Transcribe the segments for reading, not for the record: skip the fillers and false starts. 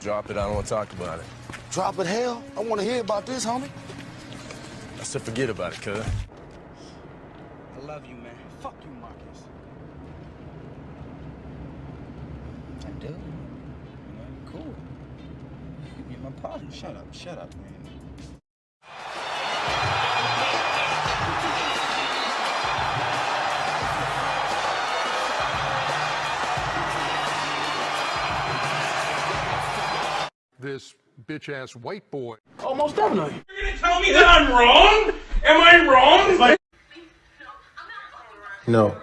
Drop it. I don't want to talk about it. Drop it, hell. I want to hear about this, homie. I said forget about it, cuz. I love you, man. Fuck you, Marcus. I do. Cool. You're my partner. Shut up, man. This bitch-ass white boy. Oh, most definitely. You're gonna tell me that I'm wrong? Am I wrong? No.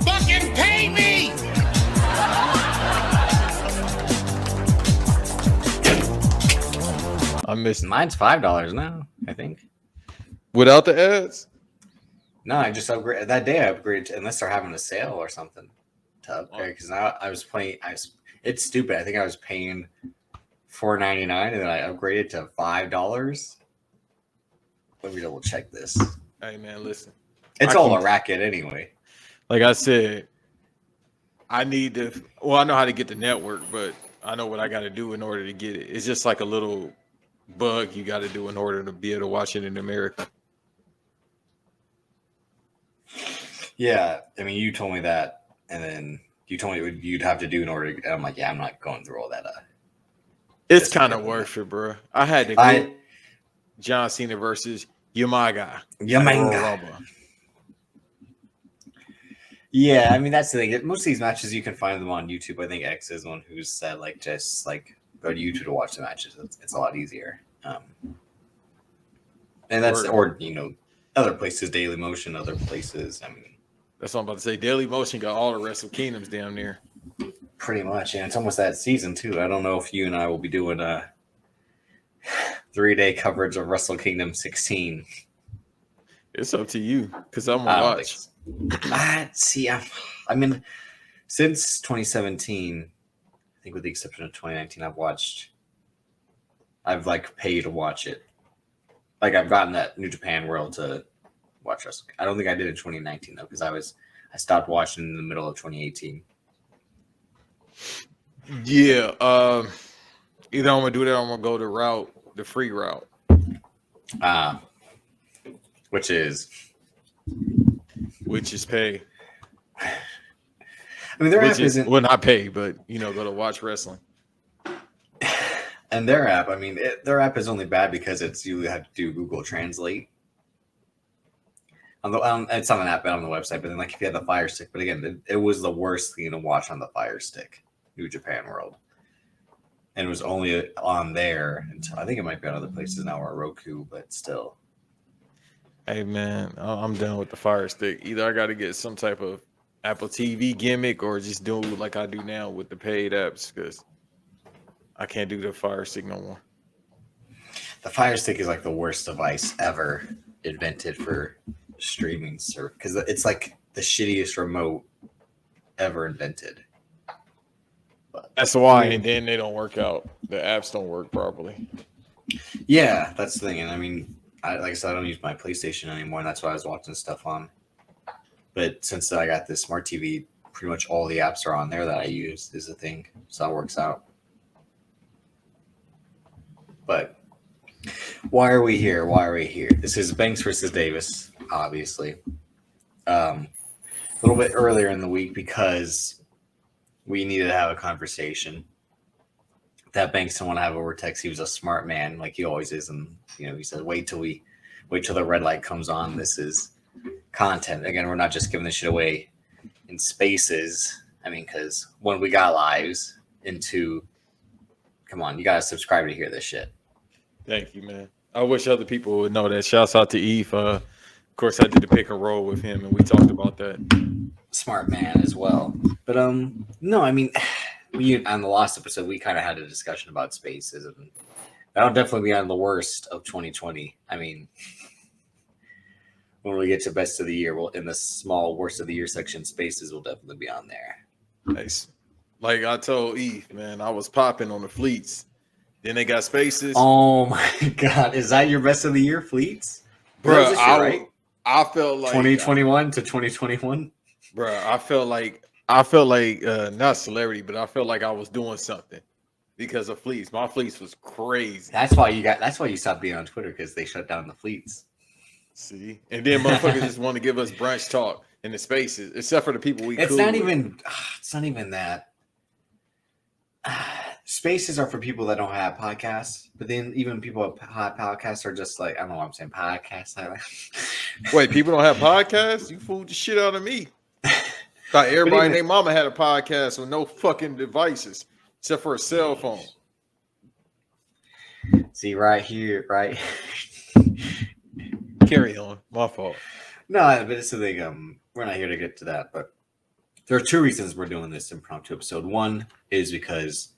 Fucking pay me! I missed Mine's $5 now, I think. without the ads. No, I just upgraded that day. I upgraded unless they're having a sale or something to upgrade because now I was playing. It's stupid. I think I was paying $4.99 and then I upgraded to $5. Let me double check this. Hey man, listen. It's all a racket anyway. Like I said, I need to. Well, I know how to get the network, but I know what I got to do in order to get it. It's just like a little bug you got to do in order to be able to watch it in America. Yeah, I mean, you told me that, and then you told me what you'd have to do in order. And I'm like, yeah, I'm not going through all that. It's kind of worth it, bro. I had to go John Cena versus Yamaga. Yeah, I mean that's the thing. Most of these matches you can find them on YouTube. I think X is one who's said like just like go to YouTube to watch the matches. It's a lot easier. And that's or other places, Daily Motion, other places. I mean, that's what I'm about to say. Daily Motion got all the Wrestle Kingdoms down there. Pretty much, and it's almost that season too. I don't know if you and I will be doing a 3-day coverage of Wrestle Kingdom 16. It's up to you because I'm gonna watch. I mean, since 2017, I think with the exception of 2019, I've like paid to watch it. Like I've gotten that New Japan World to watch Wrestle. I don't think I did in 2019 though, because I stopped watching in the middle of 2018. Yeah, either I'm gonna do that or I'm gonna go the free route. Which is pay. I mean, their app isn't not pay, but go to watch wrestling. And their app, I mean, their app is only bad because you have to do Google Translate. It's on an app and on the website, but then like if you had the Fire Stick, but again, it was the worst thing to watch on the Fire Stick, New Japan World, and it was only on there until I think it might be on other places now or Roku, but still. Hey man, I'm done with the Fire Stick. Either I got to get some type of Apple TV gimmick or just do like I do now with the paid apps because I can't do the Fire Stick no more. The Fire Stick is like the worst device ever invented for streaming service because it's like the shittiest remote ever invented. But that's why, and then they don't work out. The apps don't work properly. Yeah, that's the thing. And I mean, like I said, I don't use my PlayStation anymore, and that's why I was watching stuff on. But since I got this smart TV, pretty much all the apps are on there that I use is a thing. So that works out. But why are we here? This is Banks versus Davis, obviously. A little bit earlier in the week because we needed to have a conversation. That Banks didn't want to have over text. He was a smart man, like he always is, and he said, "Wait till the red light comes on. This is content. Again, we're not just giving this shit away in spaces. I mean, because when we got lives come on, you gotta subscribe to hear this shit." Thank you, man. I wish other people would know that. Shouts out to Eve. Of course, I did the pick and roll with him, and we talked about that. Smart man as well. But no, I mean, on the last episode, we kind of had a discussion about spaces, and that'll definitely be on the worst of 2020. I mean, when we get to best of the year, in the small worst of the year section, spaces will definitely be on there. Nice. Like I told Eve, man, I was popping on the fleets. Then they got spaces. Oh my God. Is that your best of the year fleets? Bro, right? I felt like 2021 to 2021. Bro, I felt like not celebrity, but I felt like I was doing something. because of fleets. My fleets was crazy. That's why you stopped being on Twitter, because they shut down the fleets. See, and then motherfuckers just want to give us brunch talk in the spaces, except for the people we. It's cool not with. even. It's not even that. Spaces are for people that don't have podcasts, but then even people with podcasts are just like, I don't know what I'm saying, podcasts. Wait, people don't have podcasts? You fooled the shit out of me. Thought everybody and their mama had a podcast with no fucking devices except for a cell phone. See, right here, right. Carry on. My fault. No, but it's the thing. We're not here to get to that, but there are two reasons we're doing this impromptu episode. One is because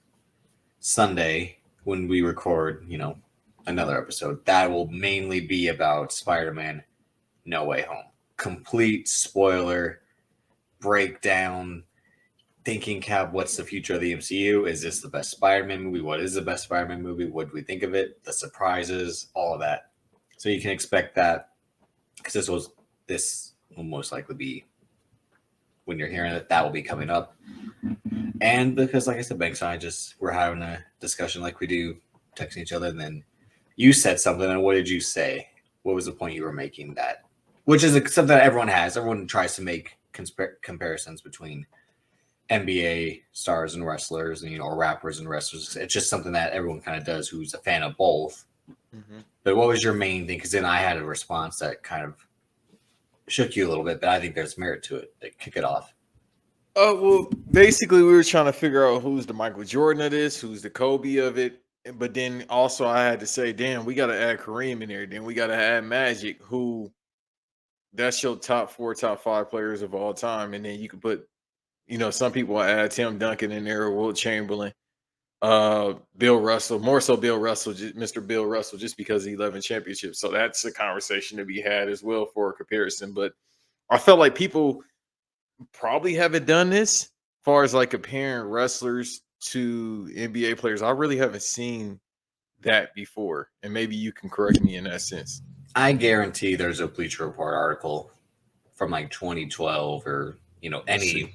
Sunday, when we record, another episode, that will mainly be about Spider-Man No Way Home. Complete spoiler breakdown, thinking cap, what's the future of the MCU? Is this the best Spider-Man movie? What is the best Spider-Man movie? What do we think of it? The surprises, all of that. So you can expect that, because this will most likely be, when you're hearing it, that will be coming up. And because, like I said, Banks and I we're having a discussion like we do, texting each other, and then you said something, and what did you say? What was the point you were making? That, which is something that everyone has. Everyone tries to make comparisons between NBA stars and wrestlers, and or rappers and wrestlers. It's just something that everyone kind of does who's a fan of both. Mm-hmm. But what was your main thing? Because then I had a response that kind of shook you a little bit, but I think there's merit to it. Kick it off. Well, basically, we were trying to figure out who's the Michael Jordan of this, who's the Kobe of it. But then also I had to say, damn, we got to add Kareem in there. Then we got to add Magic, who that's your top 4, top 5 players of all time. And then you could put, some people add Tim Duncan in there, or Wilt Chamberlain, Bill Russell, more so Bill Russell, Mr. Bill Russell, just because of 11 championships. So that's a conversation to be had as well for a comparison. But I felt like people probably haven't done this as far as like comparing wrestlers to NBA players. I really haven't seen that before. And maybe you can correct me in that sense. I guarantee there's a Bleacher Report article from like 2012 or, any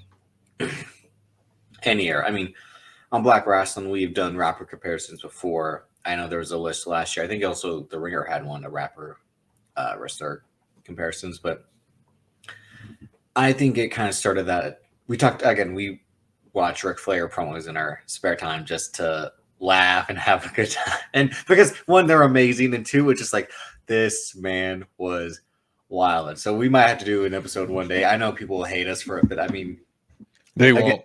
year. I mean, on Black Wrestling, we've done rapper comparisons before. I know there was a list last year. I think also The Ringer had one, a rapper wrestler comparisons. But I think it kind of started that. We watch Ric Flair promos in our spare time just to laugh and have a good time. And because, one, they're amazing, and two, it's just like, this man was wild. And so we might have to do an episode one day. I know people will hate us for it, but I mean, they won't.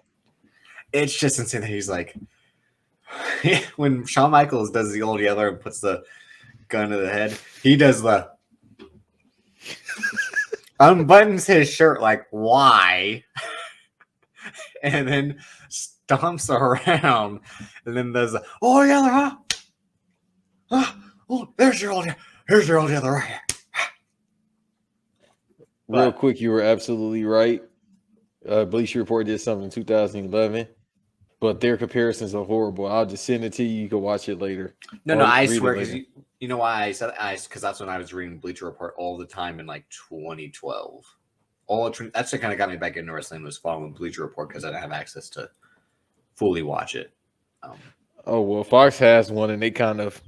It's just insane that he's like, when Shawn Michaels does the old yeller and puts the gun to the head, he does the unbuttons his shirt like, why? And then stomps around and then does the, oh, yeller, huh? Oh, here's your old yeller right here. Real quick, you were absolutely right. Bleacher Report did something in 2011, but their comparisons are horrible. I'll just send it to you. You can watch it later. No, I swear, because you know why I said because that's when I was reading Bleacher Report all the time in like 2012. That's what kind of got me back into wrestling, was following Bleacher Report, because I didn't have access to fully watch it. Fox has one, and they kind of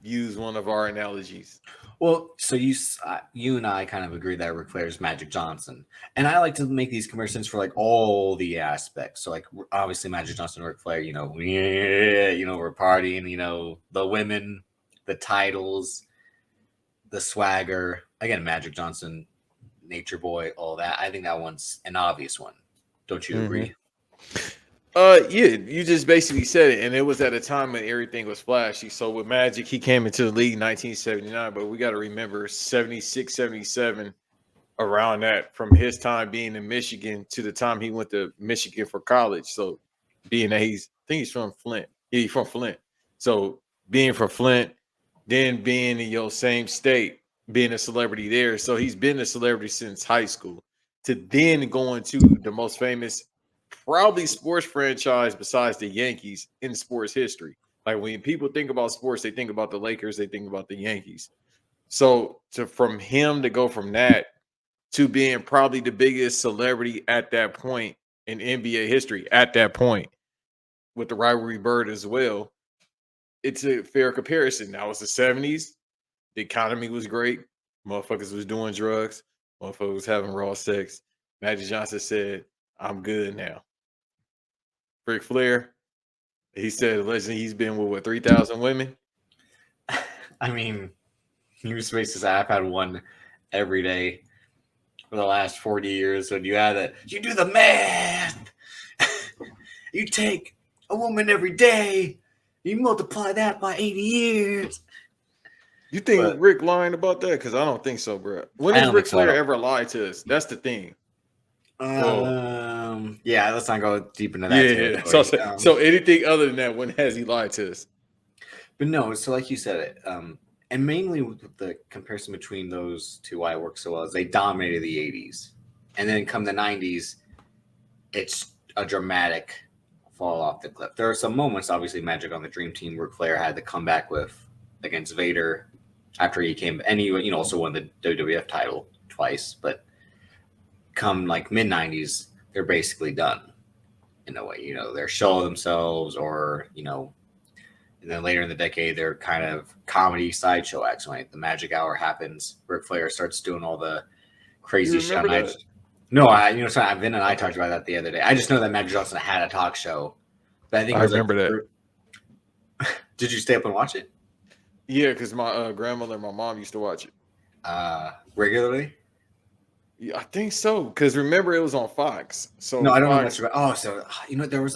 use one of our analogies. Well, so you and I kind of agree that Ric Flair is Magic Johnson, and I like to make these comparisons for like all the aspects. So like obviously Magic Johnson, Ric Flair, we're partying, the women, the titles, the swagger. Again, Magic Johnson, Nature Boy, all that. I think that one's an obvious one. Don't you agree? Yeah, you just basically said it, and it was at a time when everything was flashy. So with Magic, he came into the league in 1979, but we got to remember 76, 77, around that, from his time being in Michigan to the time he went to Michigan for college. So being that I think he's from Flint. Yeah, he's from Flint. So being from Flint, then being in your same state, being a celebrity there. So he's been a celebrity since high school, to then going to the most famous probably sports franchise besides the Yankees in sports history. Like when people think about sports, they think about the Lakers, they think about the Yankees. So from him to go from that to being probably the biggest celebrity at that point in NBA history at that point, with the rivalry bird as well, it's a fair comparison. Now it's the 70s. The economy was great. Motherfuckers was doing drugs. Motherfuckers was having raw sex. Magic Johnson said, I'm good now. Ric Flair, he said allegedly he's been with what, 3,000 women? I mean, New Spaces I've had one every day for the last 40 years. When you add that, you do the math. You take a woman every day, you multiply that by 80 years. You think But- Rick lying about that? Because I don't think so, bro. When I has don't Ric think so at Flair all. ever lied to us? That's the thing. Yeah, let's not go deep into that. Yeah. territory. So anything other than that, when has he lied to us? But no, so like you said, and mainly with the comparison between those two, why it works so well is they dominated the 80s. And then come the 90s, it's a dramatic fall off the cliff. There are some moments, obviously, Magic on the Dream Team, where Flair had to come back with against Vader after he came, and he also won the WWF title twice. But come like mid 90s, they're basically done in a way. They're showing themselves, or and then later in the decade, they're kind of comedy sideshow acts. When the Magic Hour happens, Ric Flair starts doing all the crazy You shit. remember that? So Vin and I talked about that the other day. I just know that Magic Johnson had a talk show, but I think I it was remember that. Did you stay up and watch it Yeah, because my grandmother and my mom used to watch it. regularly? Yeah, I think so. Because remember, it was on Fox. So No, I don't know Fox- much about. Oh, so there was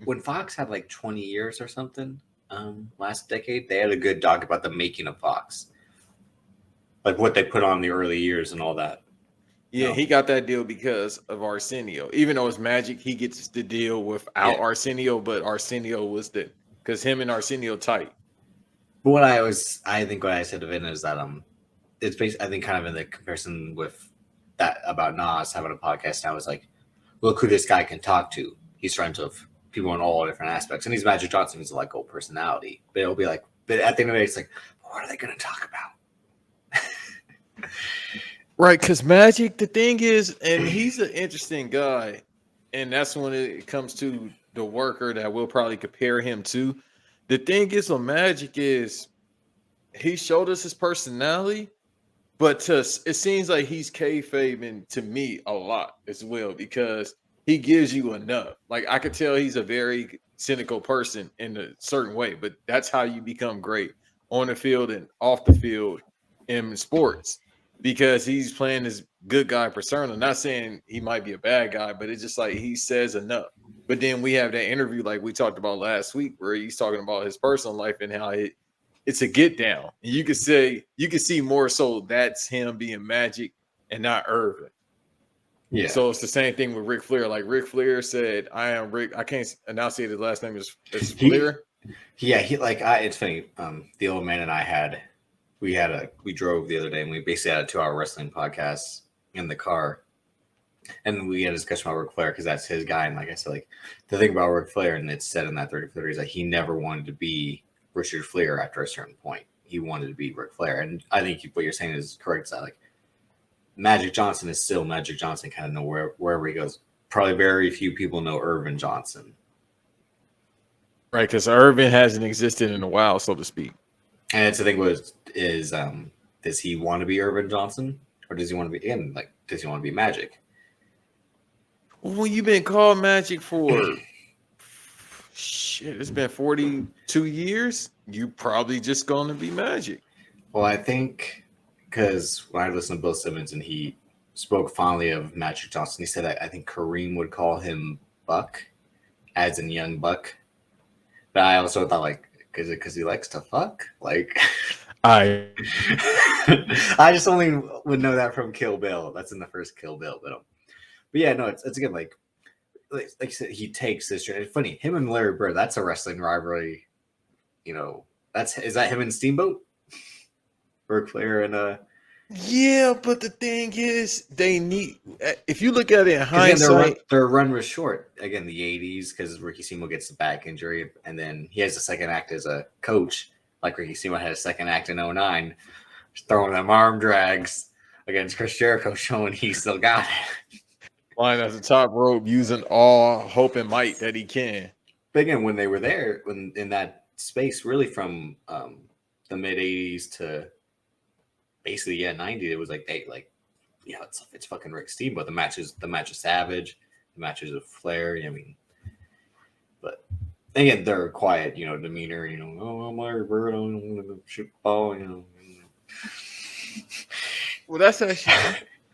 when Fox had like 20 years or something. Last decade, they had a good doc about the making of Fox, like what they put on the early years and all that. Yeah, No. he got that deal because of Arsenio. Even though it's Magic, he gets the deal without Yeah. Arsenio, but Arsenio was because him and Arsenio tight. But I think what I said to Vin is that it's based, I think, kind of in the comparison with that about Nas having a podcast now is like, look who this guy can talk to. He's friends with people in all different aspects, and he's Magic Johnson. He's a like old personality, but it'll be like, but at the end of the day, it's like, what are they going to talk about? Right, because Magic, the thing is, and he's an interesting guy, and that's when it comes to the worker that we'll probably compare him to. The thing is, with Magic is he showed us his personality, but it seems like he's kayfabing to me a lot as well because he gives you enough. Like I could tell he's a very cynical person in a certain way, but that's how you become great on the field and off the field in sports. Because he's playing this good guy persona. Not saying he might be a bad guy, but it's just like he says enough. But then we have that interview like we talked about last week where he's talking about his personal life and how it's a get down. And you could see more so that's him being Magic and not Irvin. Yeah. So it's the same thing with Ric Flair. Like Ric Flair said, I am Rick. I can't enunciate his last name is Flair. It's funny. The old man and I we drove the other day and we basically had a 2-hour wrestling podcast in the car. And we had a discussion about Ric Flair because that's his guy. And like I said, like the thing about Ric Flair, and it's said in that 30 is that he never wanted to be Richard Flair after a certain point. He wanted to be Ric Flair. And I think what you're saying is correct. It's that like Magic Johnson is still Magic Johnson, kind of know wherever he goes. Probably very few people know Irvin Johnson. Right, because Irvin hasn't existed in a while, so to speak. And it's the thing does he want to be Irvin Johnson? Or does he want to be does he want to be Magic? Well, you've been called Magic for shit, it's been 42 years. You probably just going to be Magic. Well, I think because when I listened to Bill Simmons and he spoke fondly of Magic Johnson, he said that I think Kareem would call him Buck, as in young Buck. But I also thought like, is it because he likes to fuck? Like, I just only would know that from Kill Bill. That's in the first Kill Bill, but yeah, no, it's again like you said, he takes this. It's funny, him and Larry Bird. That's a wrestling rivalry. Is that him and Steamboat? Ric Flair and Yeah, but the thing is, they need. If you look at it in again, hindsight, their run was short. Again, the '80s because Ricky Steamboat gets the back injury, and then he has a second act as a coach. Like Ricky Steamboat had a second act in '09, throwing them arm drags against Chris Jericho, showing he still got it. flying at the top rope, using all hope and might that he can. But again, when they were there, when in that space, really from the mid '80s to basically 90, it was like it's fucking Rick Steamboat. The match is Savage, the matches of Flair. I mean, but again, they're quiet, demeanor. Oh, I'm Larry Bird, I'm shoot ball. Well, that's actually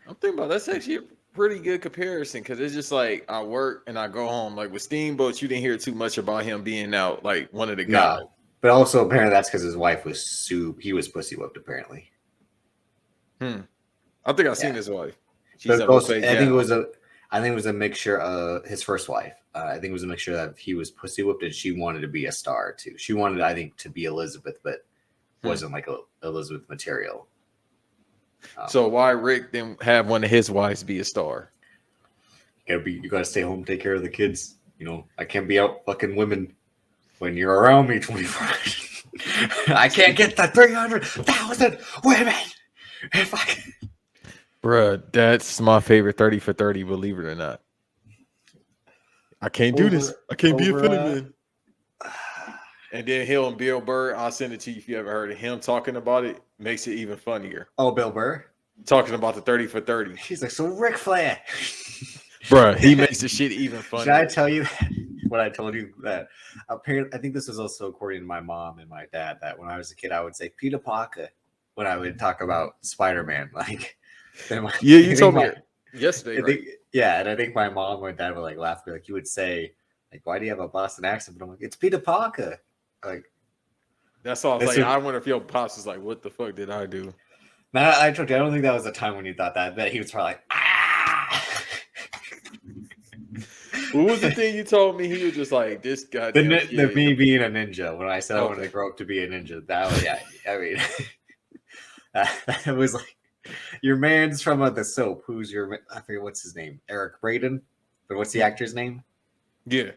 I'm thinking about that's actually a pretty good comparison because it's just like I work and I go home. Like with Steamboat, you didn't hear too much about him being out like one of the guys. No, but also apparently that's because his wife was he was pussy whipped apparently. I think I've seen his wife. She's also, I think it was a mixture of his first wife. I think it was a mixture that he was pussy whipped and she wanted to be a star too. She wanted, I think, to be Elizabeth, but wasn't like a Elizabeth material. So why Rick didn't have one of his wives be a star? You gotta stay home, take care of the kids. I can't be out fucking women when you're around me 24 hours. I can't get the 300,000 women if I can. Bruh, that's my favorite 30 for 30, believe it or not. I can't do this. I can't be a Finneman. And then Hill and Bill Burr, I'll send it to you if you ever heard of him talking about it. Makes it even funnier. Oh, Bill Burr? Talking about the 30 for 30. He's like, so Ric Flair. Bruh, he makes the shit even funnier. Should I tell you what I told you? That apparently, I think this was also according to my mom and my dad, that when I was a kid, I would say Peter Parker when I would talk about Spider-Man. Like, you told me yesterday, right? And I think my mom and dad would like laugh. Like, you would say, like, why do you have a Boston accent? But I'm like, it's Peter Parker. Like, that's all. I wonder if your pops is like, what the fuck did I do? No, I told you, I don't think that was the time when you thought that. That he was probably like, ah. What was the thing you told me? He was just like, this guy. Me being a ninja. When I said I wanted to grow up to be a ninja, that was, I mean, that was like, your man's from the soap. I forget what's his name. Eric Braeden? But what's the actor's name? Yeah.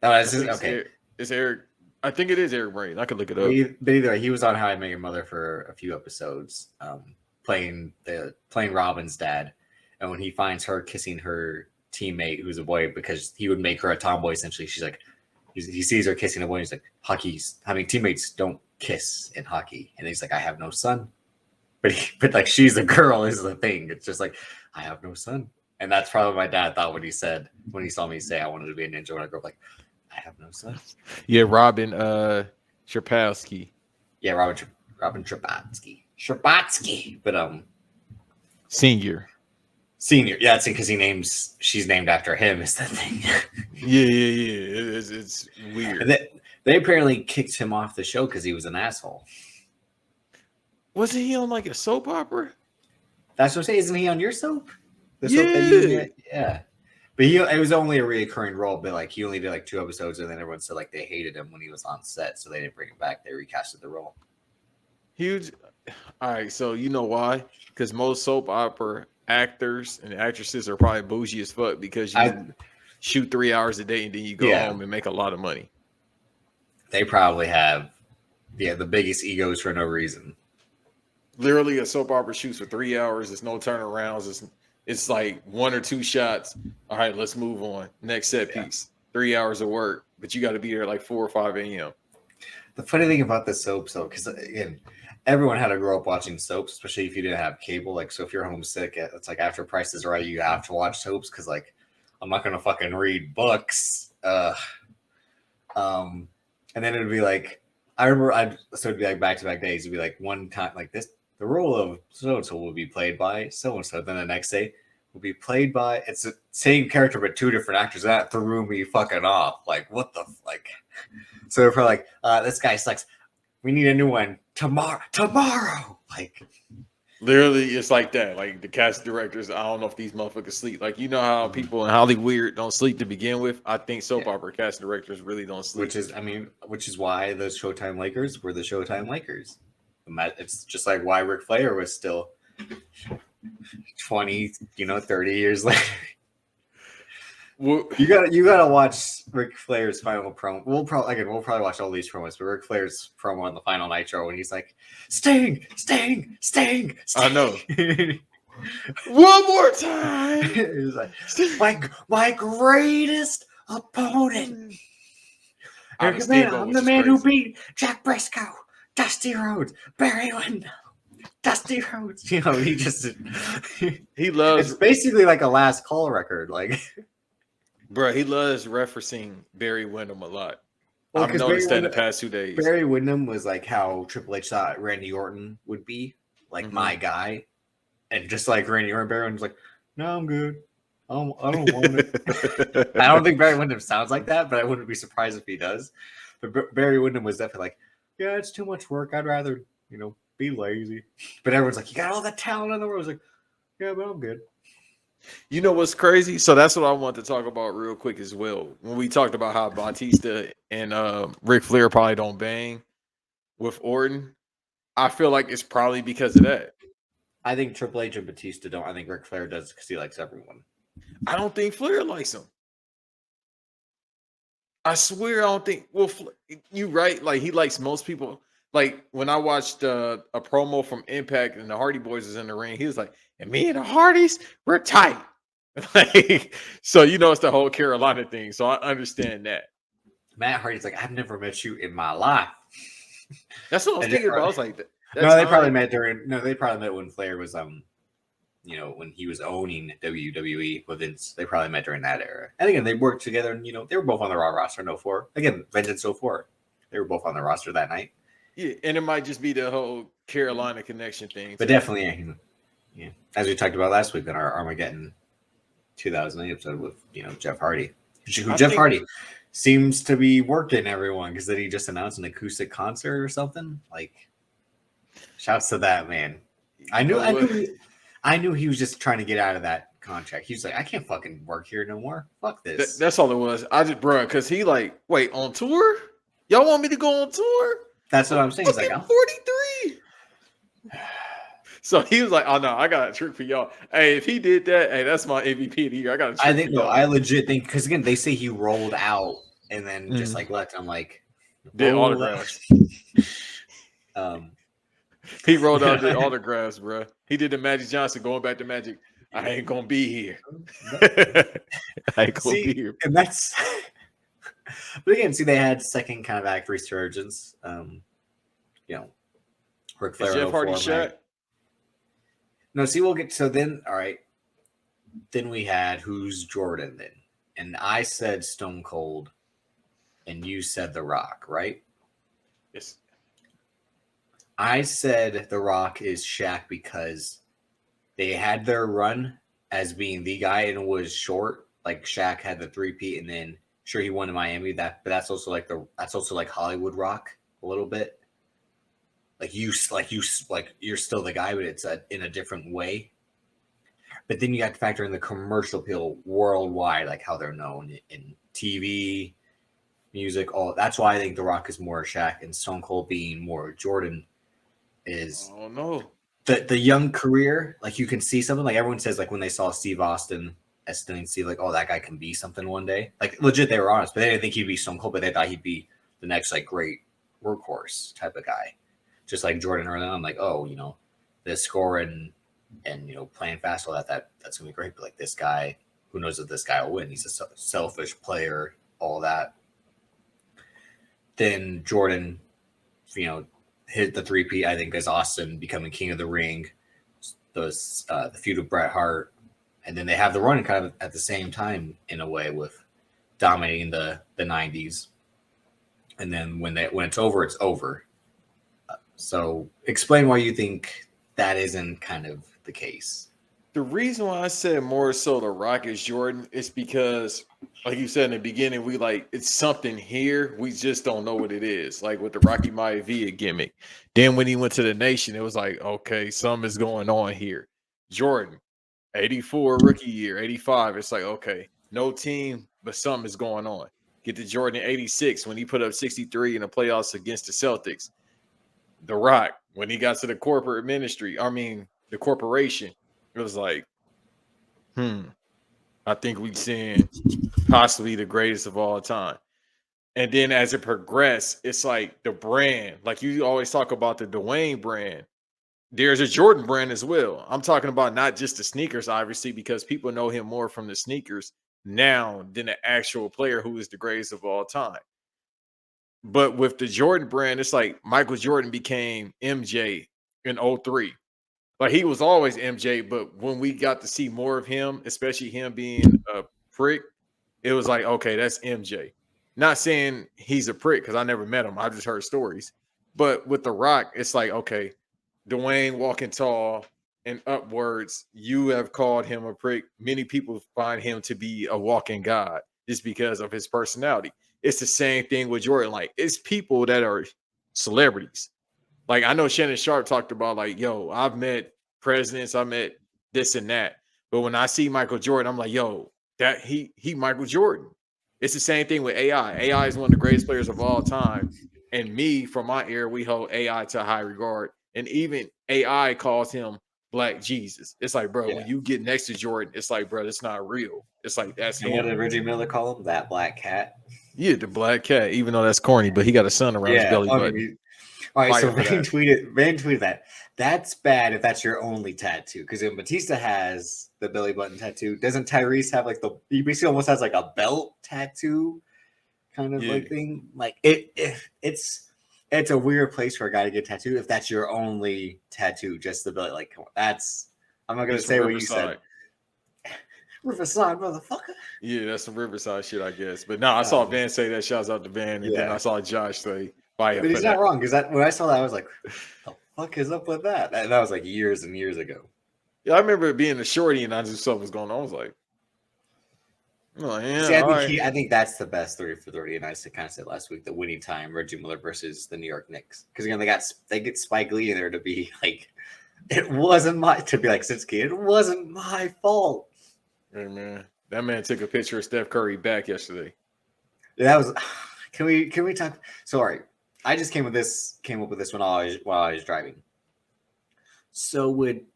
Oh, okay. It's Eric. I think it is Eric Braeden. I could look it up. But either way, he was on How I Met Your Mother for a few episodes, playing Robin's dad. And when he finds her kissing her teammate, who's a boy, because he would make her a tomboy, essentially, she's like, he sees her kissing a boy, and he's like, teammates don't kiss in hockey. And he's like, I have no son. But like, she's a girl is the thing. It's just like, I have no son. And that's probably what my dad thought when he saw me say I wanted to be a ninja when I grew up. Like, I have no son. Yeah, Robin Scherpowski. Yeah, Robin Scherbatsky. But Senior. Yeah, it's because she's named after him is the thing. Yeah. It's weird. And they apparently kicked him off the show because he was an asshole. Wasn't he on like a soap opera? That's what I'm saying. Isn't he on your soap? The soap that you get? Yeah. But it was only a reoccurring role, but like he only did like 2 episodes, and then everyone said like they hated him when he was on set, so they didn't bring him back. They recasted the role. Huge. All right, so you know why? Because most soap opera actors and actresses are probably bougie as fuck because you shoot 3 hours a day and then you go home and make a lot of money. They probably have the biggest egos for no reason. Literally, a soap opera shoots for 3 hours. There's no turnarounds. It's like 1 or 2 shots. All right, let's move on. Next set piece. 3 hours of work, but you got to be there like 4 or 5 a.m. The funny thing about the soaps, though, because again, everyone had to grow up watching soaps, especially if you didn't have cable. Like, so if you're homesick, it's like after Price is Right, you have to watch soaps because, like, I'm not gonna fucking read books. And then it'd be like, I remember, it'd be like back-to-back days. It'd be like one time like this. The role of so-and-so will be played by so-and-so. Then the next day will be played by, it's the same character, but 2 different actors. That threw me fucking off. Like, what the, like, so they're probably like, this guy sucks. We need a new one tomorrow. Like, literally, it's like that. Like the cast directors, I don't know if these motherfuckers sleep. Like, you know how people in Hollywood don't sleep to begin with? I think soap opera cast directors really don't sleep. Which is why the Showtime Lakers were the Showtime Lakers. It's just like why Ric Flair was still 20, 30 years later. Well, you gotta watch Ric Flair's final promo. We'll probably watch all these promos, but Ric Flair's promo on the final Nitro when he's like, Sting. I know. One more time. He's like, my greatest opponent. out of Man, Steamboat, I'm which the is man who crazy. beat Jack Briscoe, Dusty Rhodes, Barry Windham, Dusty Rhodes. You know, he just He loves, it's basically like a last call record. Like, bro. He loves referencing Barry Windham a lot. well, I've because noticed that in the past 2 days. Barry Windham was like how Triple H thought Randy Orton would be, like my guy, and just like Randy Orton, Barry Windham's like, no, I'm good. I don't want it. I don't think Barry Windham sounds like that, but I wouldn't be surprised if he does. But Barry Windham was definitely like, yeah, it's too much work. I'd rather, be lazy. But everyone's like, you got all the talent in the world. I was like, yeah, but I'm good. You know what's crazy? So that's what I want to talk about real quick as well. When we talked about how Bautista and Ric Flair probably don't bang with Orton, I feel like it's probably because of that. I think Triple H and Batista don't. I think Ric Flair does because he likes everyone. I don't think Flair likes him. I swear I don't think. Well, you right. Like he likes most people. Like when I watched a promo from Impact and the Hardy Boys was in the ring, he was like, "And me and the Hardys, we're tight." Like, so it's the whole Carolina thing. So I understand that. Matt Hardy's like, I've never met you in my life. That's what I was thinking about. I was like, they probably met when Flair was when he was owning WWE with Vince. They probably met during that era. And again, they worked together, and they were both on the Raw roster in 04. Again, Vengeance 04. They were both on the roster that night. Yeah, and it might just be the whole Carolina connection thing. But definitely, yeah. As we talked about last week in our Armageddon 2008 episode with Jeff Hardy, Jeff Hardy seems to be working everyone because then he just announced an acoustic concert or something. Like, shouts to that man. I knew he was just trying to get out of that contract. He was like, I can't fucking work here no more. Fuck this. That's all it was. I just, bro, because he like, wait, on tour? Y'all want me to go on tour? That's what I'm saying. He's like, I'm 43. So he was like, oh no, I got a trick for y'all. Hey, if he did that, hey, that's my MVP of the year. I got a trick. I think no, I legit think because again, they say he rolled out and then just like left. I'm like, did autographs. He rolled out the autographs, bro. He did the Magic Johnson going back to Magic. I ain't gonna be here. I ain't gonna be here. And that's but again, see, they had second kind of act resurgence. Ric Flair. Jeff Hardy shot? No, see, we'll get so then. All right, then we had who's Jordan then, and I said Stone Cold, and you said The Rock, right? Yes. I said The Rock is Shaq because they had their run as being the guy and it was short. Like Shaq had the 3-peat, and then sure he won in Miami. But that's also like Hollywood Rock a little bit. You're still the guy, but it's in a different way. But then you got to factor in the commercial appeal worldwide, like how they're known in TV, music. All that's why I think The Rock is more Shaq and Stone Cold being more Jordan is. Oh no. The young career, like you can see something like everyone says, like when they saw Steve Austin as see like, oh, that guy can be something one day. Like legit, they were honest, but they didn't think he'd be Stone Cold, but they thought he'd be the next like great workhorse type of guy. Just like Jordan early on, like, oh, the score and playing fast, all that's gonna be great. But like this guy, who knows if this guy will win? He's a selfish player, all that. Then Jordan, hit the 3-peat. I think as Austin becoming king of the ring, the feud with Bret Hart, and then they have the run kind of at the same time in a way with dominating the 90s. And then when it's over, it's over. So explain why you think that isn't kind of the case. The reason why I said more so The Rock is Jordan is because, like you said in the beginning, we like it's something here. We just don't know what it is. Like with the Rocky Maivia gimmick. Then when he went to the Nation, it was like, okay, something is going on here. Jordan, 84 rookie year, 85. It's like, okay, no team, but something is going on. Get to Jordan in 86 when he put up 63 in the playoffs against the Celtics. The Rock, when he got to the the corporation, it was like, I think we've seen possibly the greatest of all time. And then as it progressed, it's like the brand, like you always talk about the Dwayne brand. There's a Jordan brand as well. I'm talking about not just the sneakers, obviously, because people know him more from the sneakers now than the actual player who is the greatest of all time. But with the Jordan brand, it's like Michael Jordan became MJ in '03. Like he was always MJ, but when we got to see more of him, especially him being a prick, it was like, okay, that's MJ. Not saying he's a prick because I never met him. I just heard stories. But with The Rock, it's like, okay, Dwayne walking tall and upwards, you have called him a prick. Many people find him to be a walking god just because of his personality. It's the same thing with Jordan. Like, it's people that are celebrities. Like, I know Shannon Sharp talked about, like, yo, I've met presidents, I met this and that. But when I see Michael Jordan, I'm like, yo, that he Michael Jordan. It's the same thing with AI. AI is one of the greatest players of all time. And me, from my era, we hold AI to high regard. And even AI calls him Black Jesus. It's like, bro, when you get next to Jordan, it's like, bro, it's not real. It's like, that's And what him. did Reggie Miller call him? That black cat. Yeah, the black cat, even though that's corny, but he got a sun around his belly I button. mean, all right, so Fire for Van tweeted that. That's bad if that's your only tattoo. Because if Batista has the belly button tattoo, doesn't Tyrese have like he basically almost has like a belt tattoo kind of like thing? Like it's a weird place for a guy to get a tattoo if that's your only tattoo, just the belly. Like, come on, that's I'm not gonna say what you said. Riverside, motherfucker. Yeah, that's some Riverside shit, I guess. But no, I saw Van say that. Shouts out to Van, and then I saw Josh say, "Fire." But he's not wrong because when I saw that, I was like, "The fuck is up with that?" And that was like years and years ago. Yeah, I remember it being a shorty, and I just saw what was going on. I was like, "Oh yeah." See, I think that's the best 30 for 30. And I kind of said last week the winning time, Reggie Miller versus the New York Knicks, because again they get Spike Lee in there to be like, it wasn't my to be like Sitski, it wasn't my fault. Hey man, that man took a picture of Steph Curry back yesterday. Yeah, that was. Can we talk? Sorry, I just came up with this while I was driving. So would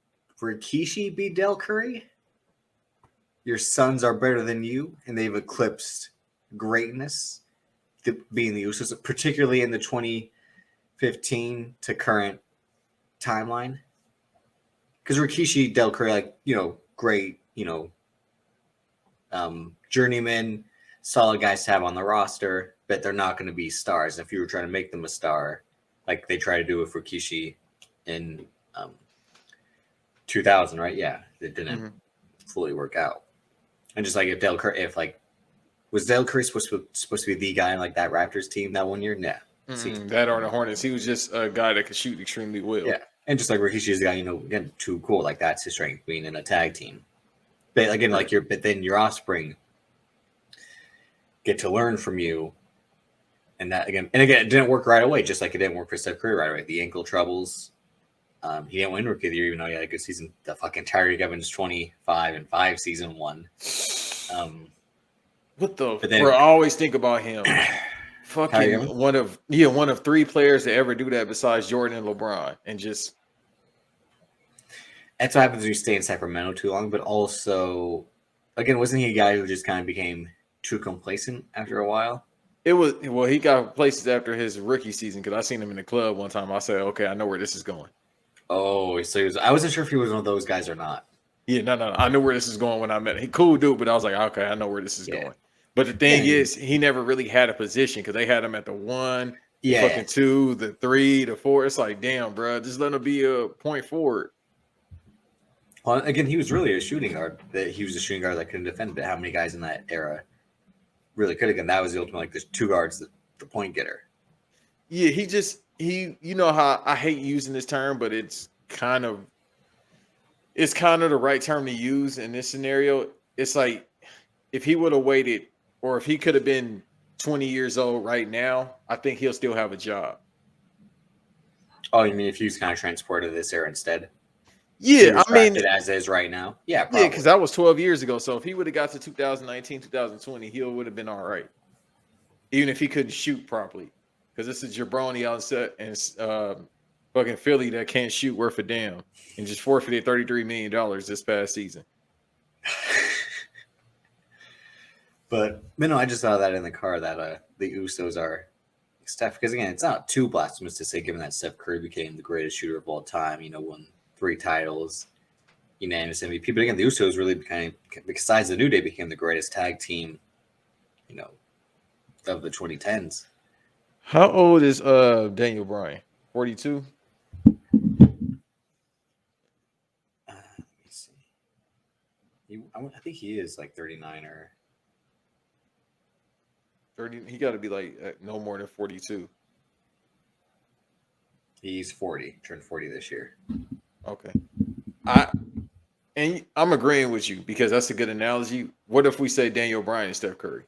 Rikishi be Del Curry? Your sons are better than you, and they've eclipsed greatness, being the Usos, particularly in the 2015 to current timeline. Because Rikishi, Del Curry, like, great, journeyman, solid guys to have on the roster, but they're not going to be stars. If you were trying to make them a star, like they tried to do with Rikishi in 2000, right? Yeah, it didn't fully work out. And just like was Del Curry supposed to be the guy in like that Raptors team that one year? Nah. That or the Hornets. He was just a guy that could shoot extremely well. Yeah. And just like Rikishi is the guy, again, too cool. Like that's his strength, being in a tag team. But again, but then your offspring get to learn from you. And again, it didn't work right away, just like it didn't work for Steph Curry right away. The ankle troubles. He didn't win Rookie of the Year, even though he had a good season. The fucking Tyreke Evans 25-5 season 1. What the? Bro, I always think about him. Fucking one of 3 players to ever do that besides Jordan and LeBron, and just that's what happens when you stay in Sacramento too long. But also, again, wasn't he a guy who just kind of became too complacent after a while? He got places after his rookie season because I seen him in the club one time. I said, okay, I know where this is going. Oh, so I wasn't sure if he was one of those guys or not. Yeah, no. I knew where this is going when I met him. He cool dude, but I was like, okay, I know where this is going. But the thing is, he never really had a position because they had him at the 1, the fucking 2, the 3, the 4. It's like, damn, bro, just let him be a point forward. Well, again, he was really a shooting guard. He was a shooting guard that couldn't defend. But how many guys in that era really could? Again, that was the ultimate. Like, there's 2 guards, the point getter. Yeah, he. You know how I hate using this term, but it's kind of the right term to use in this scenario. It's like if he would have waited, or if he could have been 20 years old right now, I think he'll still have a job. Oh, you mean if he was kind of transported to this era instead? Yeah, I mean, as is right now. Yeah, probably. Yeah, because that was 12 years ago. So if he would have got to 2019, 2020, he would have been all right, even if he couldn't shoot properly. Because this is jabroni on set and fucking Philly that can't shoot worth a damn and just forfeited $33 million this past season. But no, I just saw that in the car that the Usos are Steph. Because again, it's not too blasphemous to say, given that Steph Curry became the greatest shooter of all time. Won 3 titles, unanimous MVP. But again, the Usos really became, besides the New Day, became the greatest tag team, of the 2010s. How old is Daniel Bryan? 42? Let me see. I think he is like 39 or 30. He got to be like no more than 42. he's 40. Turned 40 this year. Okay. I'm agreeing with you because that's a good analogy. What if we say Daniel Bryan and Steph Curry?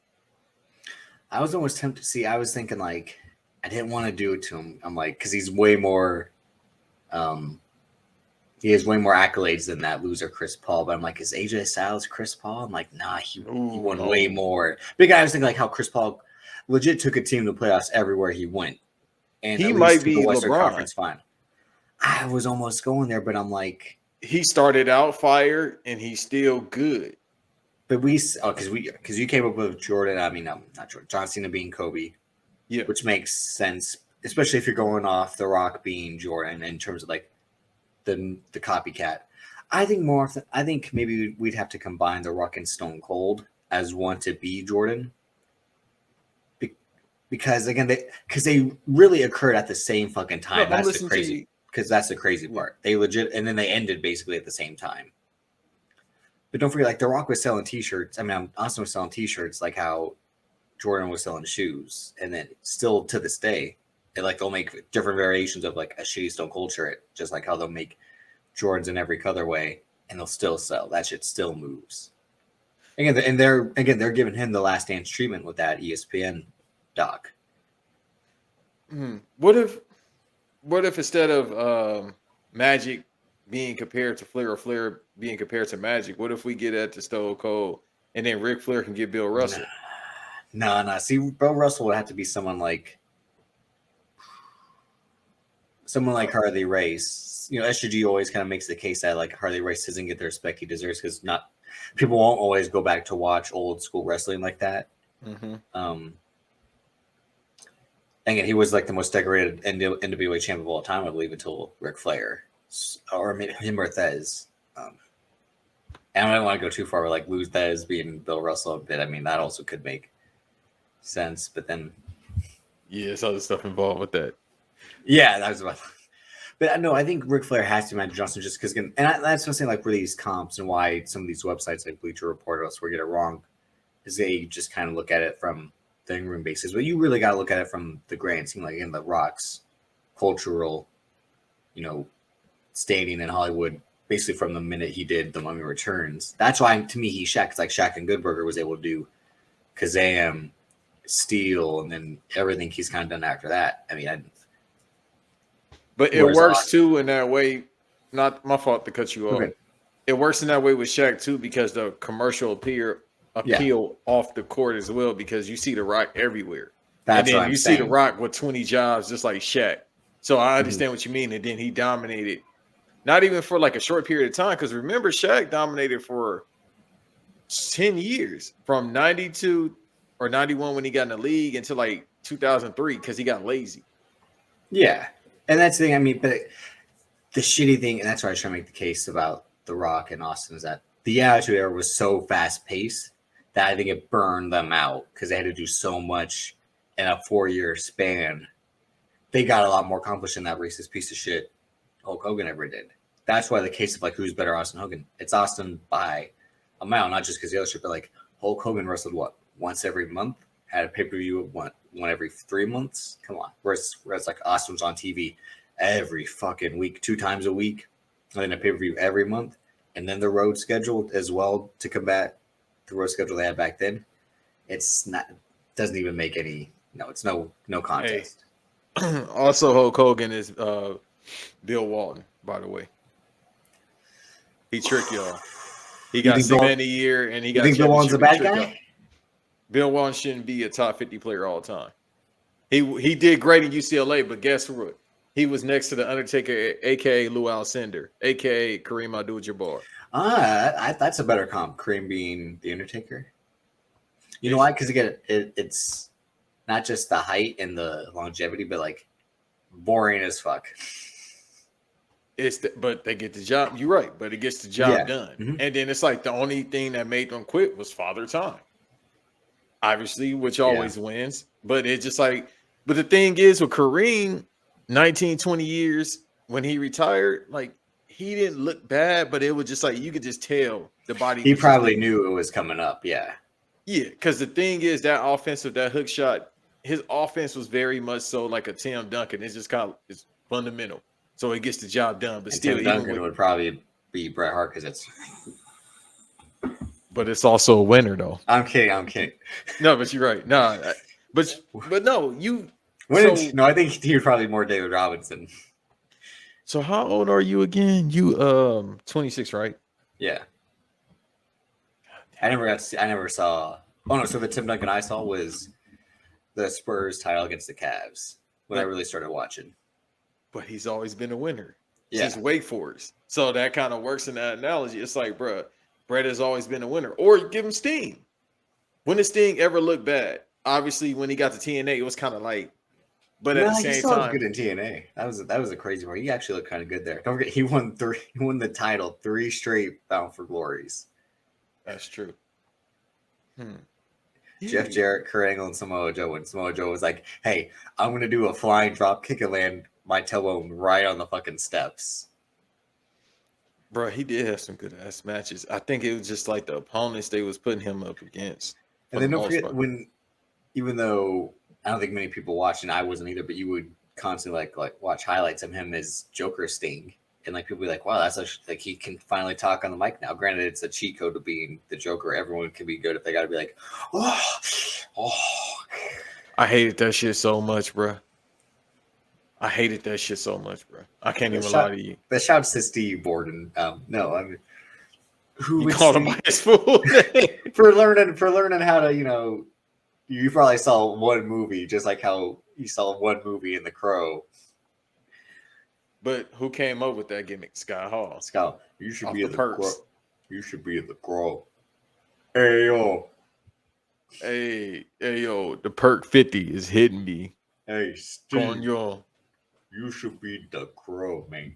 I was almost tempted to see. I was thinking like I didn't want to do it to him. I'm like, because he's way more. He has way more accolades than that loser Chris Paul. But I'm like, is AJ Styles Chris Paul? I'm like, nah, he won no. way more. Big guy. I was thinking like how Chris Paul legit took a team to playoffs everywhere he went, and He at might least to be the Western LeBron. Conference final. I was almost going there, but I'm like, He started out fire and he's still good. but because you came up with Jordan. I mean, not Jordan. John Cena being Kobe. Yeah. Which makes sense, especially if you're going off The Rock being Jordan in terms of like the copycat. I think maybe we'd have to combine The Rock and Stone Cold as one to be Jordan, because again, they really occurred at the same fucking time. No, that's the crazy part. They legit, and then they ended basically at the same time. But don't forget, like The Rock was selling T-shirts. I mean, Austin was selling T-shirts, like how Jordan was selling shoes, and then still to this day, they'll make different variations of like a shitty Stone Cold shirt, just like how they'll make Jordans in every colorway, and they'll still sell. That shit still moves. Again, they're giving him the Last Dance treatment with that ESPN doc. What if instead of Magic being compared to Flair or Flair being compared to Magic, what if we get that to Stone Cold and then Ric Flair can get Bill Russell? No. See, Bill Russell would have to be someone like Harley Race. You know, SGG always kind of makes the case that like Harley Race doesn't get the respect he deserves because people won't always go back to watch old school wrestling like that. Mm-hmm. Again, he was like the most decorated NWA champ of all time, I believe, until Ric Flair or him or Thez. And I don't want to go too far with like lose Thez being Bill Russell a bit. I mean, that also could make sense, but then there's other stuff involved with that. Yeah, that was about. But no, I think Ric Flair has to Magic Johnson just because, and that's what I'm saying, like, where these comps and why some of these websites like Bleacher Report elsewhere get it wrong is they just kind of look at it from the in-room basis. But you really got to look at it from the grand scheme, like in the Rock's cultural, standing in Hollywood, basically from the minute he did The Mummy Returns. That's why, to me, he's Shaq. It's like Shaq and Goodburger was able to do Kazam, Steel, and then everything he's kind of done after that. I mean, but it works too in that way. Not my fault to cut you off. Okay. It works in that way with Shaq too because the commercial appeal off the court as well because you see The Rock everywhere. That's and then you see The Rock with 20 jobs just like Shaq. So I understand what you mean. And then he dominated, not even for like a short period of time. Because remember, Shaq dominated for 10 years from 92 or 91 when he got in the league until like 2003 because he got lazy. Yeah. And that's the thing. I mean, but the shitty thing, and that's why I was trying to make the case about The Rock and Austin, is that the Attitude Era was so fast paced that I think it burned them out because they had to do so much in a 4-year span. They got a lot more accomplished in that racist piece of shit Hulk Hogan ever did. That's why the case of like who's better, Austin Hogan. It's Austin by a mile, not just because the other shit, but like Hulk Hogan wrestled once every month, had a pay-per-view one every 3 months. Come on. Whereas like Austin was on TV every fucking week, 2 times a week, and then a pay-per-view every month, and then the road schedule as well to combat the road schedule they had back then. Doesn't even make any it's no contest. Hey. Also Hulk Hogan is Bill Walton, by the way. He tricked y'all. He got Cement a year and he got. You think Bill Walton's a bad guy? Bill Walton shouldn't be a top 50 player all the time. He did great in UCLA, but guess what? He was next to the Undertaker, aka Lou Alcindor, aka Kareem Abdul-Jabbar. That's a better comp. Kareem being the Undertaker. You know why? Because again, it's not just the height and the longevity, but like boring as fuck. But they get the job. You're right, but it gets the job done. Mm-hmm. And then it's like the only thing that made them quit was Father Time. Obviously, which always wins. But it's just like But the thing is, with Kareem, 19, 20 years when he retired, like he didn't look bad, but it was just like you could just tell the body He was just probably knew it was coming up. Yeah. yeah, because the thing is that offensive, that hook shot, his offense was very much so like a Tim Duncan. It's just kind of it's fundamental. So it gets the job done. But And still, Tim even Duncan with would probably be Bret Hart because it's. but it's also a winner though. I'm kidding. I'm kidding. No, but you're right. No, but no, you When so no, I think he was probably more David Robinson. so how old are you again? You 26, right? Yeah. I never got to see, I never saw. Oh no! So the Tim Duncan I saw was the Spurs title against the Cavs when I really started watching. But he's always been a winner Yeah. since Wake Forest. So that kind of works in that analogy. It's like, bro, Brett has always been a winner. Or give him Sting. When did Sting ever look bad? Obviously, when he got to TNA, it was kind of like, but at the he same still was time, good in TNA. That was a crazy part. He actually looked kind of good there. Don't forget, he won the title 3 straight Bound for Glories. that's true. Jeff Jarrett, Kurt Angle, and Samoa Joe. And Samoa Joe was like, "Hey, I'm gonna do a flying drop kick and land my tailbone right on the fucking steps." Bro, he did have some good ass matches. I think it was just like the opponents they was putting him up against. And then don't forget when, even though I don't think many people watched, and I wasn't either, but you would constantly like watch highlights of him as Joker Sting, and like people be like, "Wow, that's like he can finally talk on the mic now." Granted, it's a cheat code to being the Joker. Everyone can be good if they got to be like, "Oh." I hated that shit so much, bro. I hated that shit so much, bro. I can't even lie to you. But shouts to Steve Borden. No, I mean, who You called him by his full name for learning how to, you probably saw one movie, just like how you saw one movie in The Crow. But who came up with that gimmick? Sky Hall. Scott, you should Off be the in the perks. Crow. You should be in The Crow. Hey yo, Hey, yo, the perk 50 is hitting me. hey Steve, Coño. you should be the Crow, man.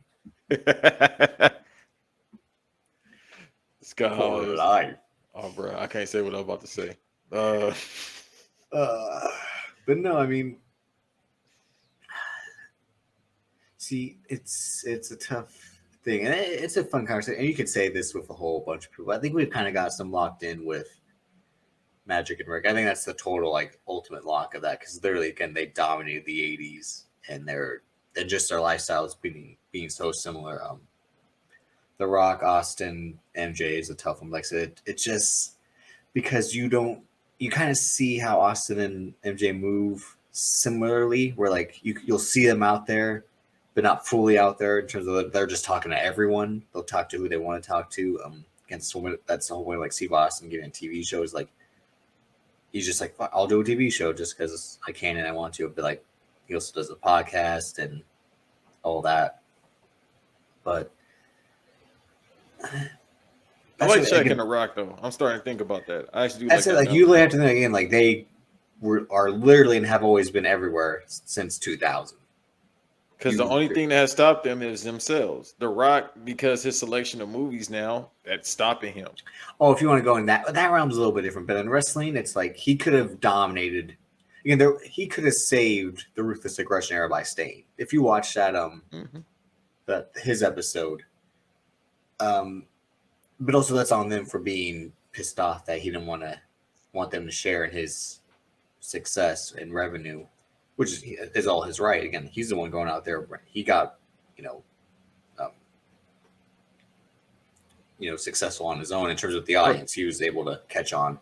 Sky Hall For is, life. oh, bro, I can't say what I'm about to say. But no, I mean, see, it's a tough thing, and it's a fun conversation. And you could say this with a whole bunch of people. I think we've kind of got some locked in with Magic and Rick. I think that's the total ultimate lock of that, because literally again they dominated the '80s, and just their lifestyles being so similar. The Rock, Austin, MJ is a tough one. Like I said, it's just because you kind of see how Austin and MJ move similarly, where like you'll see them out there, but not fully out there in terms of they're just talking to everyone. They'll talk to who they want to talk to. That's the whole way. Like Steve Austin getting TV shows, like he's just like, I'll do a TV show just because I can and I want to. But like he also does a podcast and all that. But I like checking the Rock though. I'm starting to think about that. I actually do. That's like it. Like you have to think again. Like they are literally and have always been everywhere since 2000. Because the only thing that has stopped them is themselves. The Rock, because his selection of movies now, that's stopping him. Oh, if you want to go in that realm's a little bit different. But in wrestling, it's like he could have dominated. Again, he could have saved the Ruthless Aggression era by staying. If you watch that his episode, but also that's on them for being pissed off that he didn't want them to share in his success and revenue, which is all his right. Again, he's the one going out there. He got, successful on his own in terms of the audience. He was able to catch on.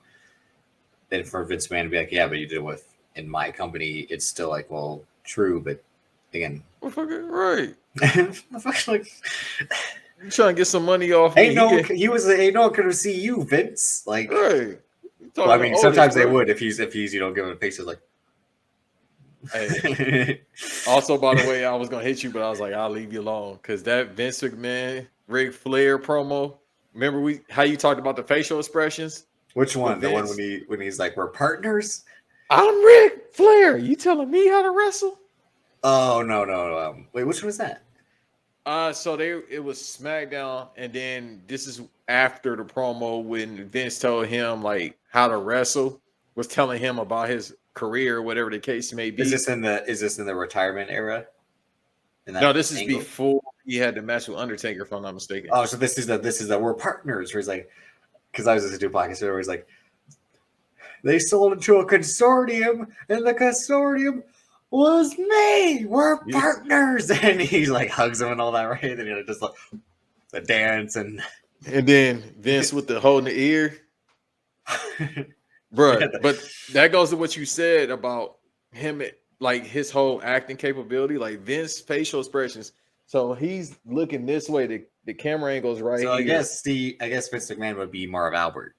Then for Vince McMahon to be like, yeah, but you did it in my company. It's still like, well, true, but again, Right. like, You trying to get some money off ain't me? no one could have seen you, Vince. Like, right. well, I mean, sometimes they would if he's giving a picture like. Hey. Also, by the way, I was gonna hit you, but I was like, I'll leave you alone because that Vince McMahon, Ric Flair promo. Remember how you talked about the facial expressions? Which one? The one when he's like, "We're partners." I'm Ric Flair. You telling me how to wrestle? Oh no. Wait, which one was that? So it was SmackDown, and then this is after the promo when Vince told him like how to wrestle, was telling him about his career, whatever the case may be. Is this in the retirement era? No, this is before he had the match with Undertaker, if I'm not mistaken. Oh, so this is the we're partners. Where he's like, because I was listening to a podcast where he's like, they sold it to a consortium, and the consortium was me. We're partners, and he like hugs him and all that, right? And just like the dance and then Vince with the holding the ear, bro. But that goes to what you said about him, like his whole acting capability, like Vince facial expressions. So he's looking this way. The camera angle's right here. I guess Vince McMahon would be Marv Albert.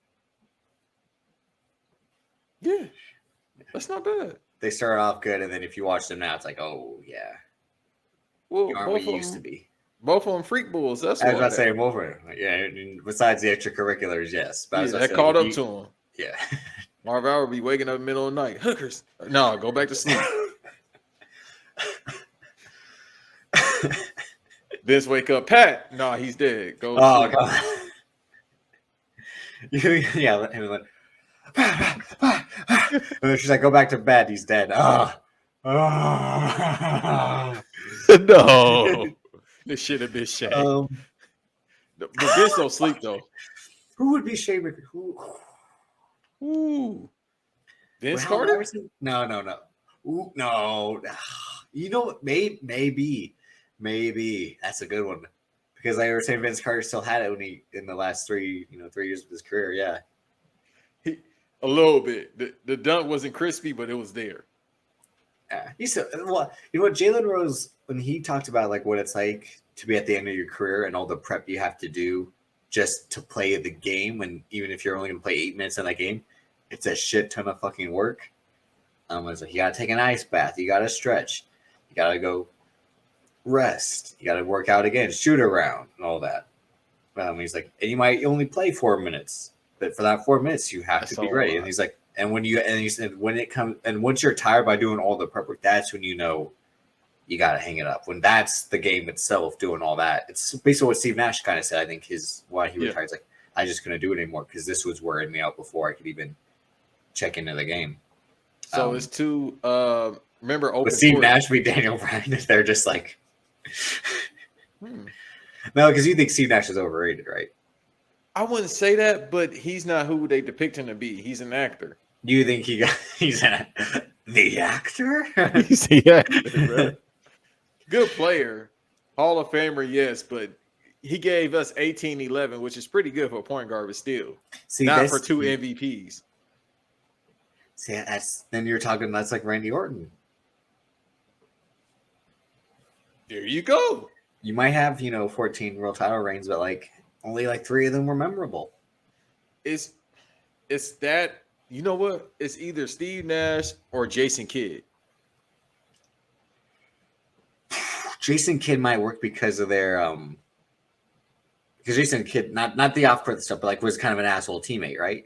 Yeah, that's not bad. They started off good, and then if you watch them now, it's like, oh yeah, well, you aren't what you used to be. Both of them freak bulls. That's I was about to say both of them. Yeah, besides the extracurriculars, yes. But that caught up to him. Yeah, Marv Albert be waking up in the middle of the night. Hookers. No, go back to sleep. Vince wake up, Pat. No, he's dead. Go. Oh god. Yeah, him like. And then she's like, "Go back to bed. He's dead." Oh. No, this should have been Shane. But Vince don't sleep though. Who would be Shane? Ooh, Vince Carter? No. Ooh, no. You know, maybe that's a good one because I was saying Vince Carter still had it when he in the last 3 years of his career. Yeah. A little bit. The dunk wasn't crispy, but it was there. Yeah. He said, well, you know what, Jalen Rose, when he talked about like what it's like to be at the end of your career and all the prep you have to do just to play the game, when even if you're only going to play 8 minutes in that game, it's a shit ton of fucking work. It's like you got to take an ice bath, you got to stretch, you got to go rest, you got to work out again, shoot around, and all that. He's like, and you might only play 4 minutes. But for that 4 minutes, you have to be ready. And he's like, he said, when it comes, and once you're tired by doing all the prep work, that's when you know you got to hang it up. When that's the game itself doing all that. It's basically what Steve Nash kind of said. I think why he retired. Like, I just couldn't do it anymore because this was wearing me out before I could even check into the game. So it's two, remember, open. But Steve Nash beat Daniel Bryan. They're just like, no, because you think Steve Nash is overrated, right? I wouldn't say that, but he's not who they depict him to be. He's an actor. Do you think he's the actor? He's the actor, bro. Good player. Hall of Famer, yes, but he gave us 18-11, which is pretty good for a point guard, but still. Not for 2 MVPs. See, then you're talking, that's like Randy Orton. There you go. You might have, 14 world title reigns, but like only like 3 of them were memorable. It's that, you know what? It's either Steve Nash or Jason Kidd. Jason Kidd might work because of their because Jason Kidd, not the off-court stuff, but like was kind of an asshole teammate, right?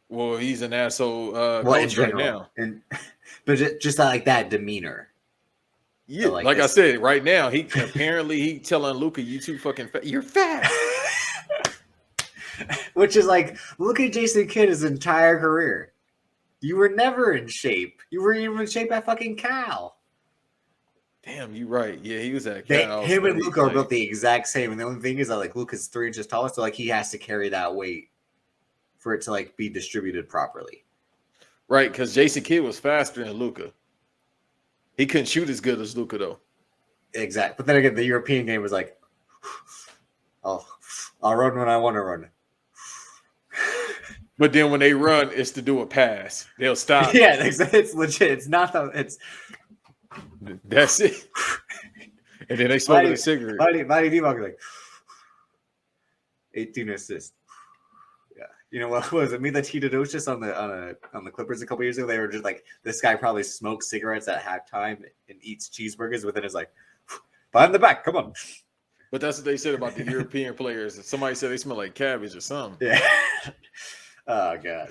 Well, he's an asshole coach right now. But just like that demeanor. Yeah, so like I said, right now he telling Luka, "You too fucking fat. You're fat." Which is like, look at Jason Kidd his entire career. You were never in shape. You were even in shape at fucking Cal. Damn, you right. Yeah, he was at Cal. Him and Luka are built the exact same. And the only thing is that like Luka's 3 inches taller, so like he has to carry that weight for it to like be distributed properly. Right, because Jason Kidd was faster than Luka. He couldn't shoot as good as Luka though. Exactly. But then again, the European game was like, oh, I'll run when I want to run. But then when they run, it's to do a pass. They'll stop. Yeah, it's legit. It's not it's. That's it. And then they smoke a cigarette. Mighty Divock like 18 assists. Yeah, you know what was it? Me that he did. It was just on the Clippers a couple years ago. They were just like, this guy probably smokes cigarettes at halftime and eats cheeseburgers, but then it's like, behind the back, come on. But that's what they said about the European players. Somebody said they smell like cabbage or something. Yeah. Oh god.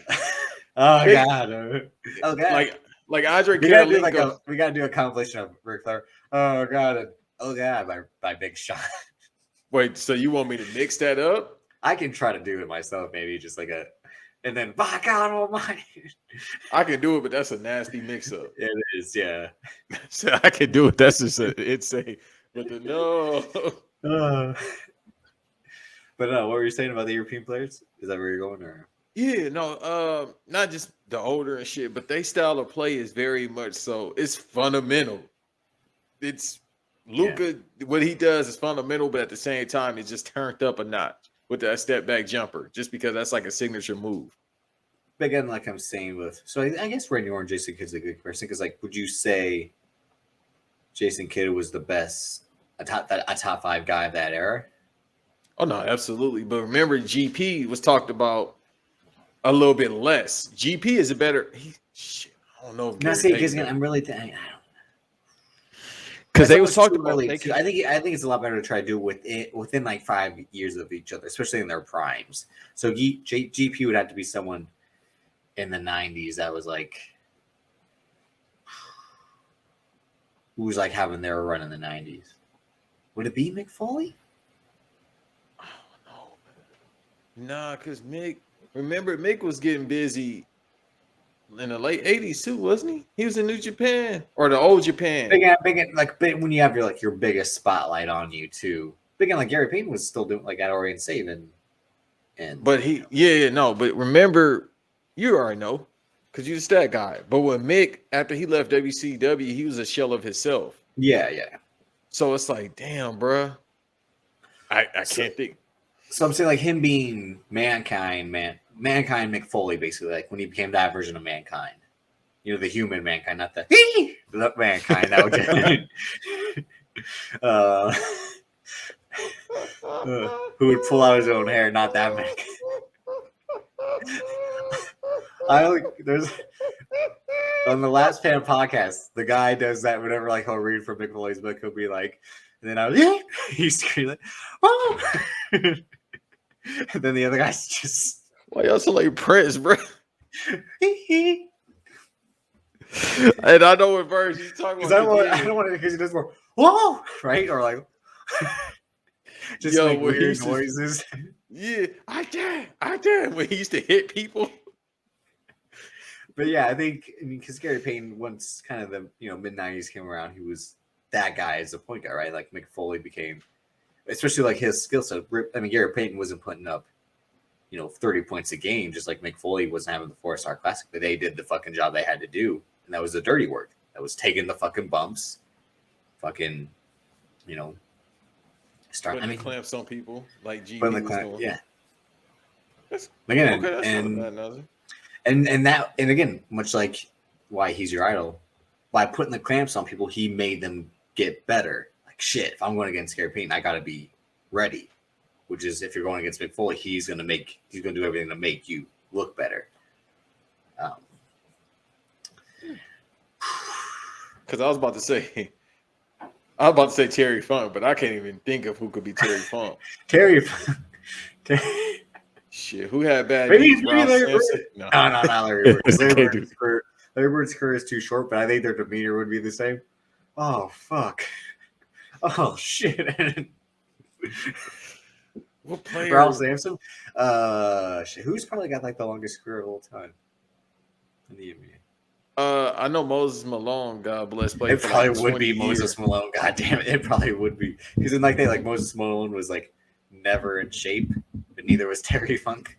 Oh god. Oh god. Like Andre Karolinko. We gotta do a compilation of Ric Flair. Oh god. Oh god. By Big Sean. Wait, so you want me to mix that up? I can try to do it myself, maybe just like and then by God Almighty. I can do it, but that's a nasty mix-up. It is, yeah. So I can do it. That's just insane. But the no. But no, what were you saying about the European players? Is that where you're going, or? Yeah, no, not just the older and shit, but they style of play is very much so. It's fundamental. It's Luca. What he does is fundamental, but at the same time, it's just turned up a notch with that step back jumper, just because that's like a signature move. But again, like I'm saying with, so I guess Randy Orton, Jason Kidd's a good comparison because, like, would you say Jason Kidd was the best, a top 5 guy of that era? Oh no, absolutely. But remember, GP was talked about a little bit less. GP is a better. Shit, I don't know. Not saying because I'm really. I don't. Because they was talking about. I think it's a lot better to try to do it within like 5 years of each other, especially in their primes. So GP would have to be someone in the 90s that was like, who was like having their run in the 90s. Would it be Mick Foley? Nah, because Mick was getting busy in the late 80s too, wasn't he? He was in New Japan or the old Japan. Big when you have your biggest spotlight on you too. Big like Gary Payton was still doing like at Orient Save and but but remember, you already know because you're the stat guy. But when Mick, after he left WCW, he was a shell of himself. Yeah. So it's like, damn, bro. I can't think. So I'm saying like him being Mankind Mick Foley, basically, like when he became that version of Mankind. You know, the human Mankind, not the Mankind. That would who would pull out his own hair, not that Mankind. There's on the Last Pan podcast, the guy does that whenever like he'll read from Mick Foley's book, he'll be like, and then he's screaming, oh. And then the other guy's just. Why y'all so like Prince, bro? And I know what version he's talking about. I don't want to because he does more whoa, right? Or like just make weird noises. Yeah, I dare when he used to hit people. But yeah, I mean, because Gary Payton, once kind of the mid-90s came around, he was that guy as a point guard, right? Like Mick Foley became, especially like his skill set. I mean, Gary Payton wasn't putting up 30 points a game, just like Mick Foley wasn't having the 4-star classic, but they did the fucking job they had to do. And that was the dirty work. That was taking the fucking bumps, fucking, putting the clamps on people like G. Yeah. Again, and again, much like why he's your idol, by putting the clamps on people, he made them get better. Like shit, if I'm going against Gary Payton, I got to be ready. Which is, if you're going against Mick Foley, he's going to do everything to make you look better. Because I was about to say Terry Funk, but I can't even think of who could be Terry Funk. Terry Funk. Shit, who had bad? Maybe Larry Bird. No, not Larry Bird. Larry Bird's career is too short, but I think their demeanor would be the same. Oh fuck! Oh shit! What player? Ralph Sampson. Who's probably got like the longest career of all time in the NBA? I know Moses Malone. God bless. It probably would be Moses Malone. God damn it! It probably would be because in Moses Malone was like never in shape, but neither was Terry Funk.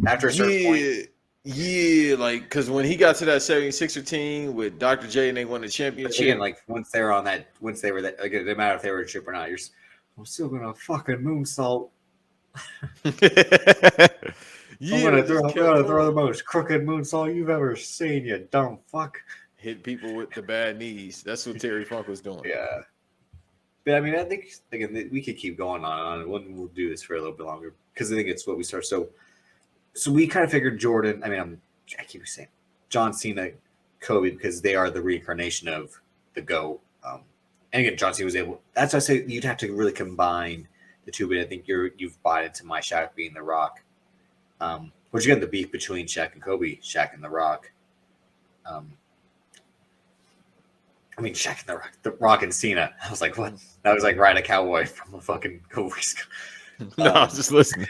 After a certain point. Yeah, like because when he got to that 76er team with Dr. J and they won the championship. Again, like once they were that, again, it didn't matter if they were in shape or not. I'm still gonna fucking moonsault. Yeah, I'm gonna throw the most crooked moonsault you've ever seen, you dumb fuck. Hit people with the bad knees. That's what Terry Funk was doing. Yeah. But I mean, I think again we could keep going on and we'll do this for a little bit longer because I think it's what we start. So we kind of figured Jordan. I mean, I keep saying John Cena, Kobe because they are the reincarnation of the GOAT. And again, John Cena was able. That's why I say you'd have to really combine the two. But I think you've bought into my Shaq being The Rock. Which again, the beef between Shaq and Kobe, Shaq and The Rock. I mean, Shaq and The Rock and Cena. I was like, what? That was like Ride a Cowboy from a fucking Kobe. No, I was just listening.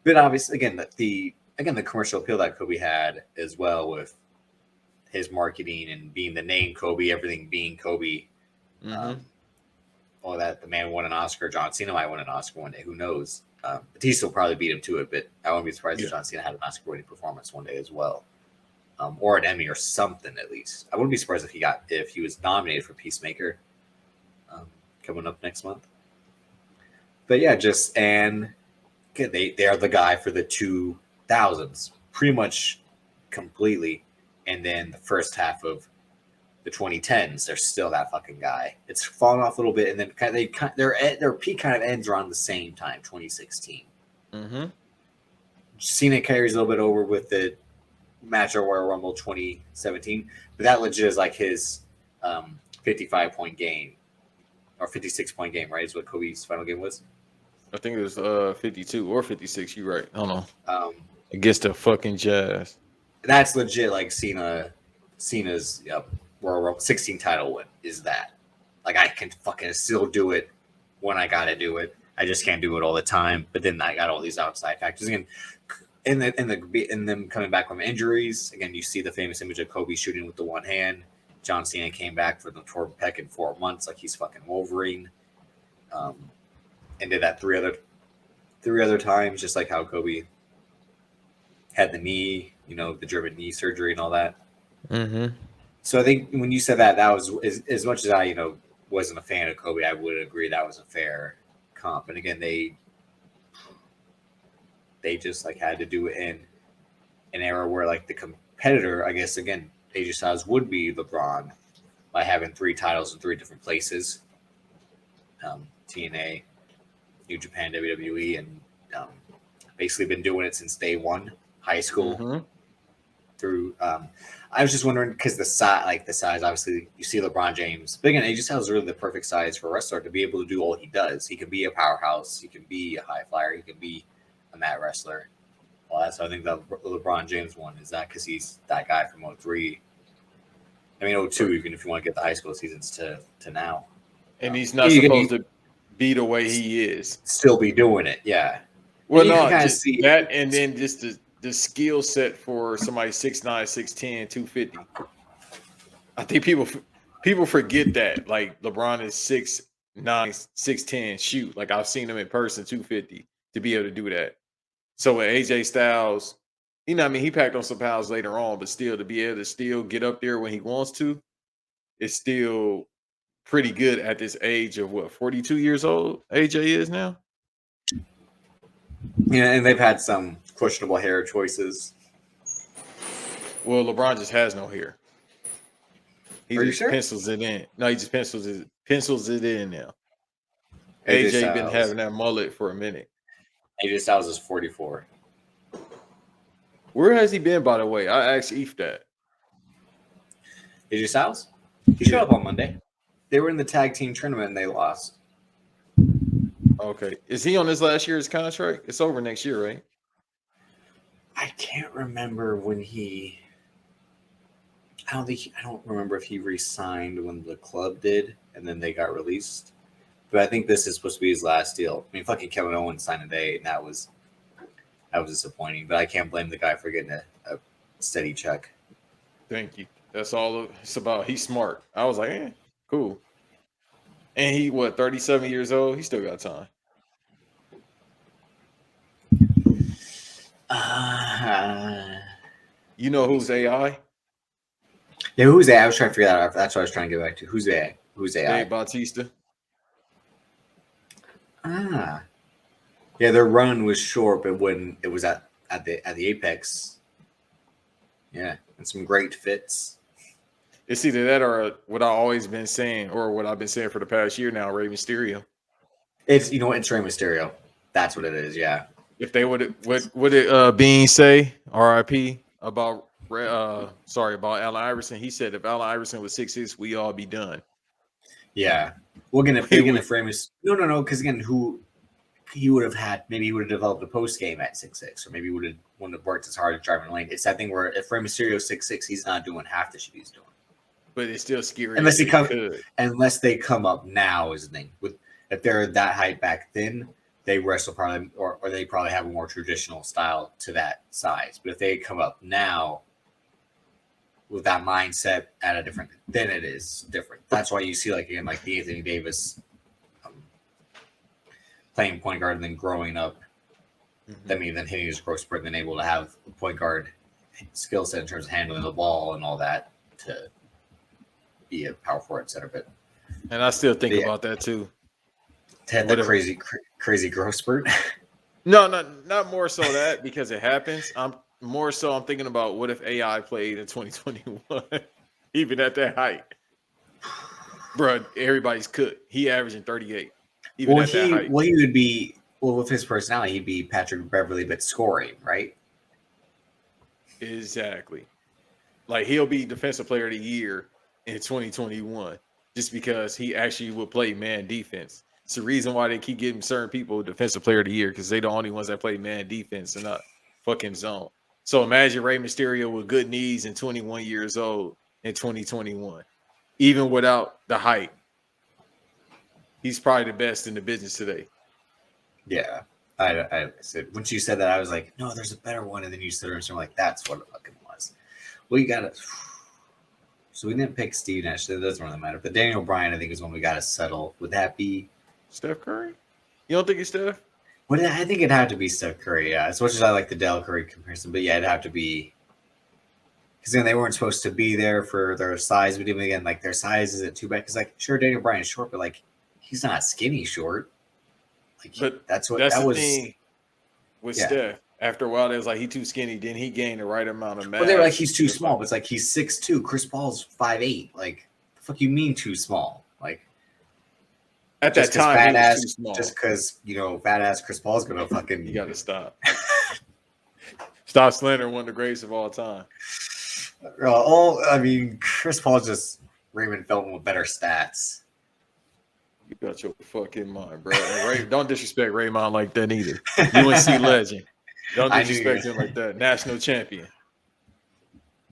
But obviously, again, the again, the commercial appeal that Kobe had as well with his marketing and being the name Kobe, everything being Kobe. All that. The man won an Oscar. John Cena might win an Oscar one day. Who knows? Batista will probably beat him to it, but I wouldn't be surprised if John Cena had an Oscar-winning performance one day as well, or an Emmy or something at least. I wouldn't be surprised if he was nominated for Peacemaker coming up next month. But yeah, they are the guy for the 2000s, pretty much completely, and then the first half of the 2010s, they're still that fucking guy. It's fallen off a little bit, and then their peak kind of ends around the same time, 2016. Cena carries a little bit over with the match at Royal Rumble 2017, but that legit is like his 55-point game or 56-point game, right? Is what Kobe's final game was. I think it was 52 or 56. You're right. I don't know. Against the fucking Jazz. That's legit. Like Cena's Royal Rumble 16 title win is that. Like I can fucking still do it when I gotta do it. I just can't do it all the time. But then I got all these outside factors again. In them coming back from injuries, again, you see the famous image of Kobe shooting with the one hand. John Cena came back for the torn pec in 4 months, like he's fucking Wolverine. And did that three other times, just like how Kobe had the knee, the German knee surgery and all that. So I think when you said that was as much as I, wasn't a fan of Kobe, I would agree that was a fair comp. And again, they just like had to do it in an era where like the competitor, I guess, again, AJ Styles would be LeBron by having 3 titles in 3 different places. TNA, New Japan, WWE, and basically been doing it since day one, high school through. I was just wondering because the size, obviously, you see LeBron James. But again, AJ Styles is really the perfect size for a wrestler to be able to do all he does. He can be a powerhouse. He can be a high flyer. He can be a mat wrestler. Well, that's I think the LeBron James one is that because he's that guy from 03. I mean, 02, even if you want to get the high school seasons to now. And he's not supposed to be the way he is. Still be doing it, yeah. Well, no, just that, and then just the skill set for somebody 6'9", 6'10", 250. I think people forget that. Like LeBron is 6'9", 6'10", shoot. Like I've seen him in person, 250, to be able to do that. So with AJ Styles, he packed on some pounds later on, but still to be able to still get up there when he wants to, it's still pretty good at this age of 42 years old AJ is now. Yeah, and they've had some questionable hair choices. Well, LeBron just has no hair. He Are you just sure? pencils it in. No, he just pencils it in now. AJ AJ been Styles. having that mullet for a minute. AJ Styles is 44. Where has he been, by the way? I asked Eve that. AJ Styles? He showed up on Monday. They were in the tag team tournament and they lost. Okay. Is he on his last year's contract? It's over next year, right? I can't remember when he. I don't remember if he re-signed when the club did and then they got released. But I think this is supposed to be his last deal. I mean, fucking Kevin Owens signed today, and that was disappointing. But I can't blame the guy for getting a steady check. Thank you. That's all it's about. He's smart. I was like, cool. And he 37 years old? He still got time. You know who's AI? Yeah, who's AI? I was trying to figure that out. That's what I was trying to get back to. Who's AI? Who's AI? Dave Bautista. Yeah, their run was short, but when it was at the apex, yeah, and some great fits. It's either that or what I've always been saying, or what I've been saying for the past year now, Rey Mysterio. It's it's Rey Mysterio. That's what it is. Yeah. If they would Bean say R.I.P. about about Allen Iverson, he said if Allen Iverson was 6'6", we all be done. Yeah, we're gonna frame us. No, because again, who he would have had? Maybe he would have developed a post game at 6'6", or maybe he wouldn't have worked as hard at driving lane. It's that thing where if Rey Mysterio 6'6", he's not doing half the shit he's doing. But it's still scary. Unless they come up now is the thing. If they're that height back then they wrestle probably, or they probably have a more traditional style to that size. But if they come up now with that mindset at a different, then it is different. That's why you see like again like the Anthony Davis playing point guard and then growing up. Then hitting his growth spurt, and then able to have a point guard skill set in terms of handling the ball and all that to be a power forward center. But And I still think about that too. to have that crazy growth spurt. No, not more so that because it happens. I'm thinking about what if AI played in 2021, even at that height. Bro, everybody's cooked. He averaging 38. Even at that height. Well, he would be with his personality, he'd be Patrick Beverly, but scoring, right? Exactly. Like he'll be defensive player of the year in 2021 just because he actually will play man defense. It's the reason why they keep giving certain people defensive player of the year because they're the only ones that play man defense and not fucking zone. So imagine Rey Mysterio with good knees and 21 years old in 2021, even without the height. He's probably the best in the business today. Yeah. I said, once you said that, I was like, no, there's a better one. And then you said, I'm like, that's what it fucking was. Well, you got to. So we didn't pick Steve Nash. It doesn't really matter. But Daniel Bryan, I think, is one we got to settle. Would that be Steph Curry? You don't think it's Steph? Well, I think it'd have to be Steph Curry, yeah. As much as I like the Dell Curry comparison, but yeah, it'd have to be because they weren't supposed to be there for their size. But even again, like their size isn't too bad. Because like, sure, Daniel Bryan's short, but like he's not skinny short. Like, but that's the thing with Steph. After a while, it was like he too skinny. Then he gained the right amount of mass. Well, they were like he's too small, but it's like he's 6'2". Chris Paul's 5'8". Like, the fuck you mean too small? Like. At that time, he was too small. Just because, fat ass Chris Paul's going to fucking. You got to stop. Stop slandering one of the greatest of all time. Chris Paul's just Raymond Felton with better stats. You got your fucking mind, bro. Don't disrespect Raymond like that either. UNC legend. Don't disrespect him like that. National champion.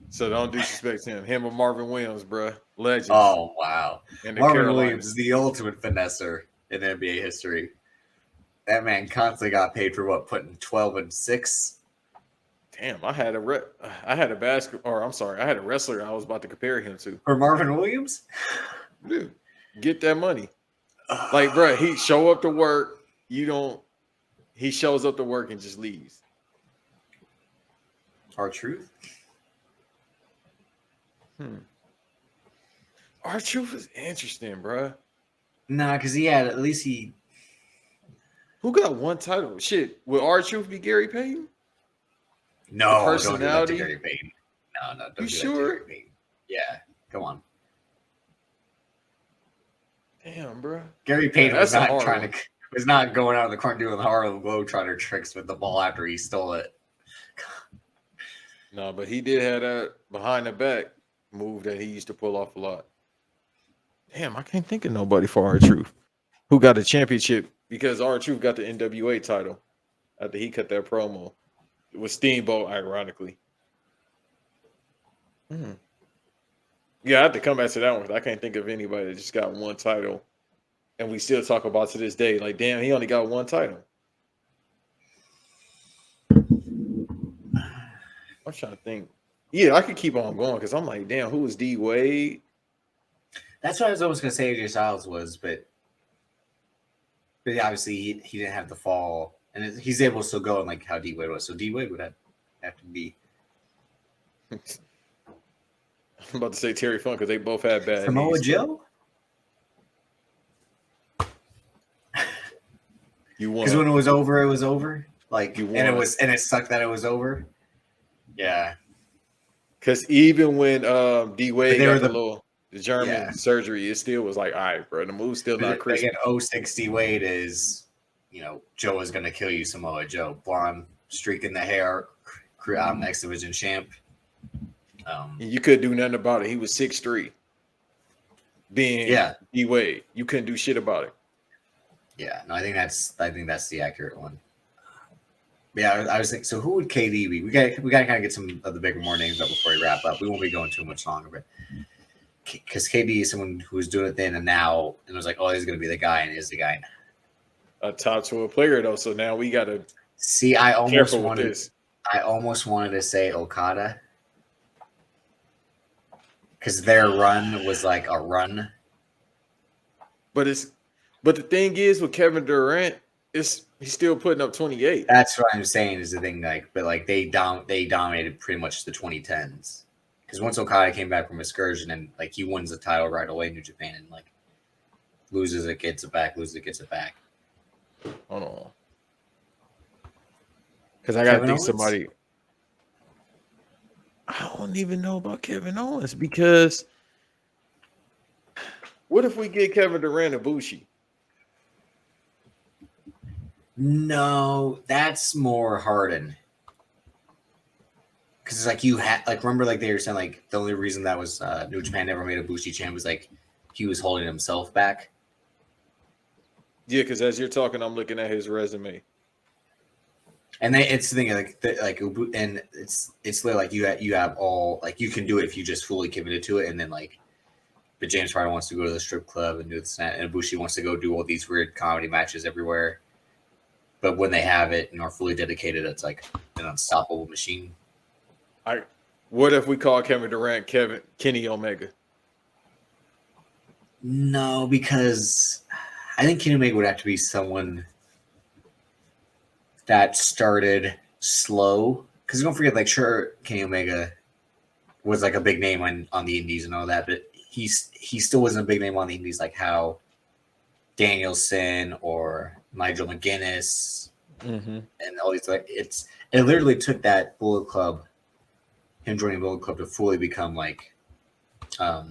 So don't disrespect him. Him or Marvin Williams, bro. Legends. Oh, wow. Marvin Williams is the ultimate finesser in NBA history. That man constantly got paid for putting 12 and 6. Damn, I had a wrestler I was about to compare him to. For Marvin Williams? Dude, get that money. Like, bro, he show up to work. He shows up to work and just leaves. R-Truth? R-Truth is interesting, bro. Nah, because at least he. Who got one title? Shit, will R-Truth be Gary Payton? No, don't do that to Gary Payton. No, don't do that to Gary Payton. Yeah, come on. Damn, bro. Gary Payton was not going out of the corner doing the Harlem Globetrotter tricks with the ball after he stole it. No, but he did have that behind the back move that he used to pull off a lot. Damn, I can't think of nobody for R-Truth who got a championship because R-Truth got the NWA title after he cut that promo with Steamboat, ironically. Yeah, I have to come back to that one because I can't think of anybody that just got one title and we still talk about to this day. Like, damn, he only got one title. I'm trying to think. Yeah, I could keep on going because I'm like, damn, who was D Wade? That's what I was almost gonna say AJ Styles was, but obviously he didn't have the fall, and he's able to still go and like how D Wade was. So D Wade would have to be. I'm about to say Terry Funk because they both had bad. Samoa Joe. You won because when it was over, it was over. Like, you won. and it sucked that it was over. Yeah. Because even when D Wade got the German surgery, it still was like, all right, bro, the move's still not crisp. Again, 06 D Wade is, Joe is going to kill you, Samoa Joe. Blonde, streak in the hair, X Division champ. You couldn't do nothing about it. He was 6'3". Being D Wade, you couldn't do shit about it. Yeah, no, I think that's the accurate one. Yeah, I was thinking. So who would KD be? We got to kind of get some of the bigger more names up before we wrap up. We won't be going too much longer, but because KD is someone who was doing it then and now, and was like, oh, he's going to be the guy, and is the guy. a top 12 player though. So now we got to See, careful with this. I almost wanted to say Okada because their run was like a run. But the thing is with Kevin Durant, he's still putting up 28. That's what I'm saying is the thing. Like, but like they dominated pretty much the 2010s. Because once Okada came back from excursion and like he wins the title right away in New Japan and like loses it, gets it back, loses it, gets it back. Hold on. Because I gotta Kevin think Owens? somebody. I don't even know about Kevin Owens because what if we get Kevin Durant and Bushi? No, that's more Harden. Because like you had like remember like they were saying like the only reason that was New Japan never made a Bushi champ was like he was holding himself back. Yeah, because as you're talking, I'm looking at his resume. And it's the thing and it's literally like you have all like you can do it if you just fully committed to it and then like but James Harden wants to go to the strip club and do this and Bushi wants to go do all these weird comedy matches everywhere. But when they have it and are fully dedicated, it's like an unstoppable machine. What if we call Kevin Durant Kenny Omega? No, because I think Kenny Omega would have to be someone that started slow. Because don't forget, like, sure, Kenny Omega was like a big name on the Indies and all that, but he still wasn't a big name on the Indies like how Danielson or Nigel McGuinness and all these like it literally took that Bullet Club, him joining Bullet Club to fully become like a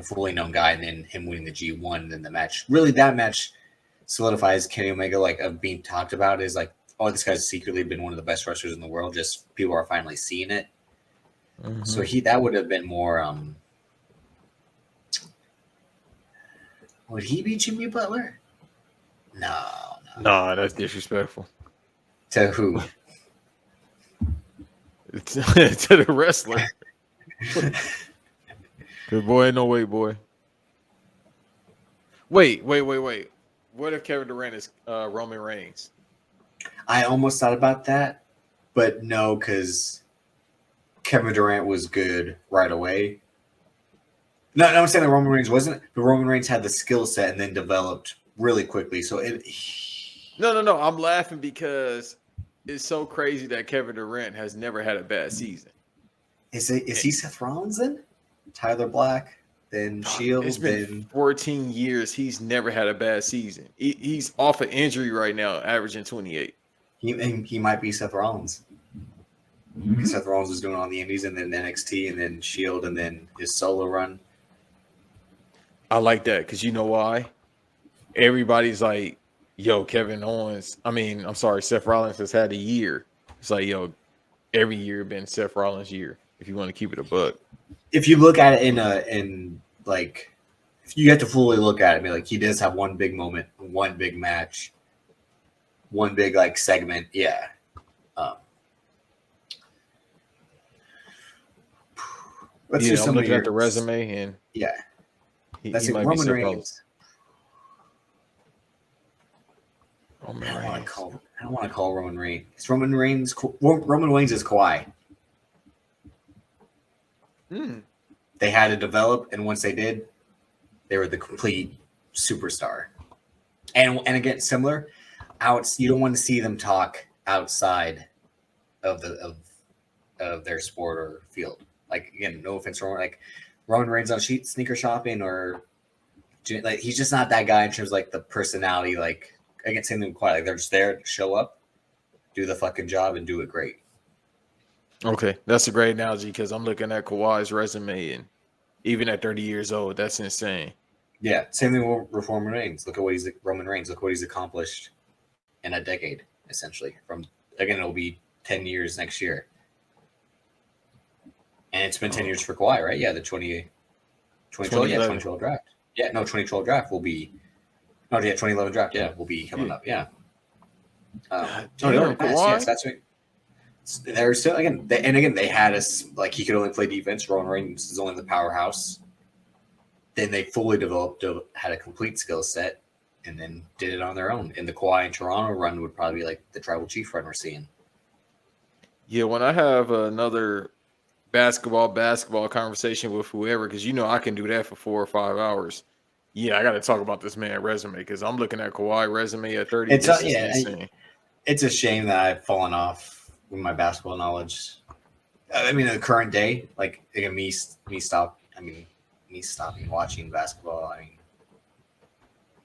fully known guy, and then him winning the G1, and then the match. Really, that match solidifies Kenny Omega like of being talked about as like, oh, this guy's secretly been one of the best wrestlers in the world. Just people are finally seeing it. So that would have been more. Would he be Jimmy Butler? No. Nah, that's disrespectful. To who? To the wrestler. Good boy, no wait, boy. Wait. What if Kevin Durant is Roman Reigns? I almost thought about that, but no, because Kevin Durant was good right away. No, I'm saying that Roman Reigns wasn't, but Roman Reigns had the skill set and then developed really quickly. So No. I'm laughing because it's so crazy that Kevin Durant has never had a bad season. Is he Seth Rollins then? Tyler Black, then Shield. It's been 14 years. He's never had a bad season. He's off an injury right now, averaging 28. He might be Seth Rollins. Seth Rollins was doing it on the Indies and then NXT and then Shield and then his solo run. I like that because you know why? Everybody's like, yo, Seth Rollins has had a year. It's like, yo, every year been Seth Rollins' year, if you want to keep it a buck. If you look at it in like, if you have to fully look at it, I mean, like he does have one big moment, one big match, one big like segment. Yeah. Let's do I'm some looking at the resume and yeah. That's he it. might Roman be Reigns. Roman I don't Reigns. want to call Roman Reigns. It's Roman Reigns. Roman Reigns is Kawhi. They had to develop, and once they did, they were the complete superstar. And again, similar. You don't want to see them talk outside of their sport or field. Like again, no offense, Roman Reigns on sneaker shopping or like he's just not that guy in terms of like the personality. Like again, same thing with Kawhi. Like they're just there to show up, do the fucking job, and do it great. Okay, that's a great analogy because I'm looking at Kawhi's resume, and even at 30 years old, that's insane. Yeah, same thing with Roman Reigns. Look at what Roman Reigns. Look what he's accomplished in a decade, essentially. It'll be 10 years next year, and it's been 10 years for Kawhi, right? Yeah, the 2012 draft. Yeah, no, 2012 draft will be. Oh yeah, 2011 draft. Yeah, will be coming up. Yeah. Yes, that's right. They're still they had us like he could only play defense. Roman Reigns is only the powerhouse. Then they fully developed, had a complete skill set, and then did it on their own. And the Kawhi and Toronto run would probably be like the Tribal Chief run we're seeing. Yeah, when I have another basketball conversation with whoever, because I can do that for 4 or 5 hours. Yeah, I got to talk about this man resume because I'm looking at Kawhi resume at 30. It's This is insane. it's a shame that I've fallen off with my basketball knowledge. I mean, in the current day, like again, me stopping watching basketball. I mean,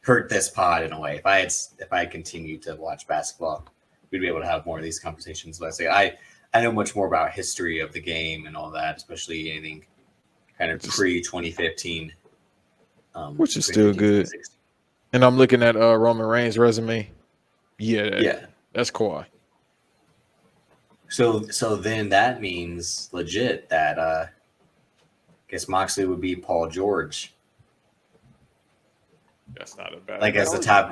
hurt this pod in a way. If I had continued to watch basketball, we'd be able to have more of these conversations. But I know much more about history of the game and all that, especially anything kind of pre 2015, which is still good. And I'm looking at Roman Reigns' resume. Yeah, that's Kawhi. So then that means legit that I guess Moxley would be Paul George. That's not a bad. Like as the top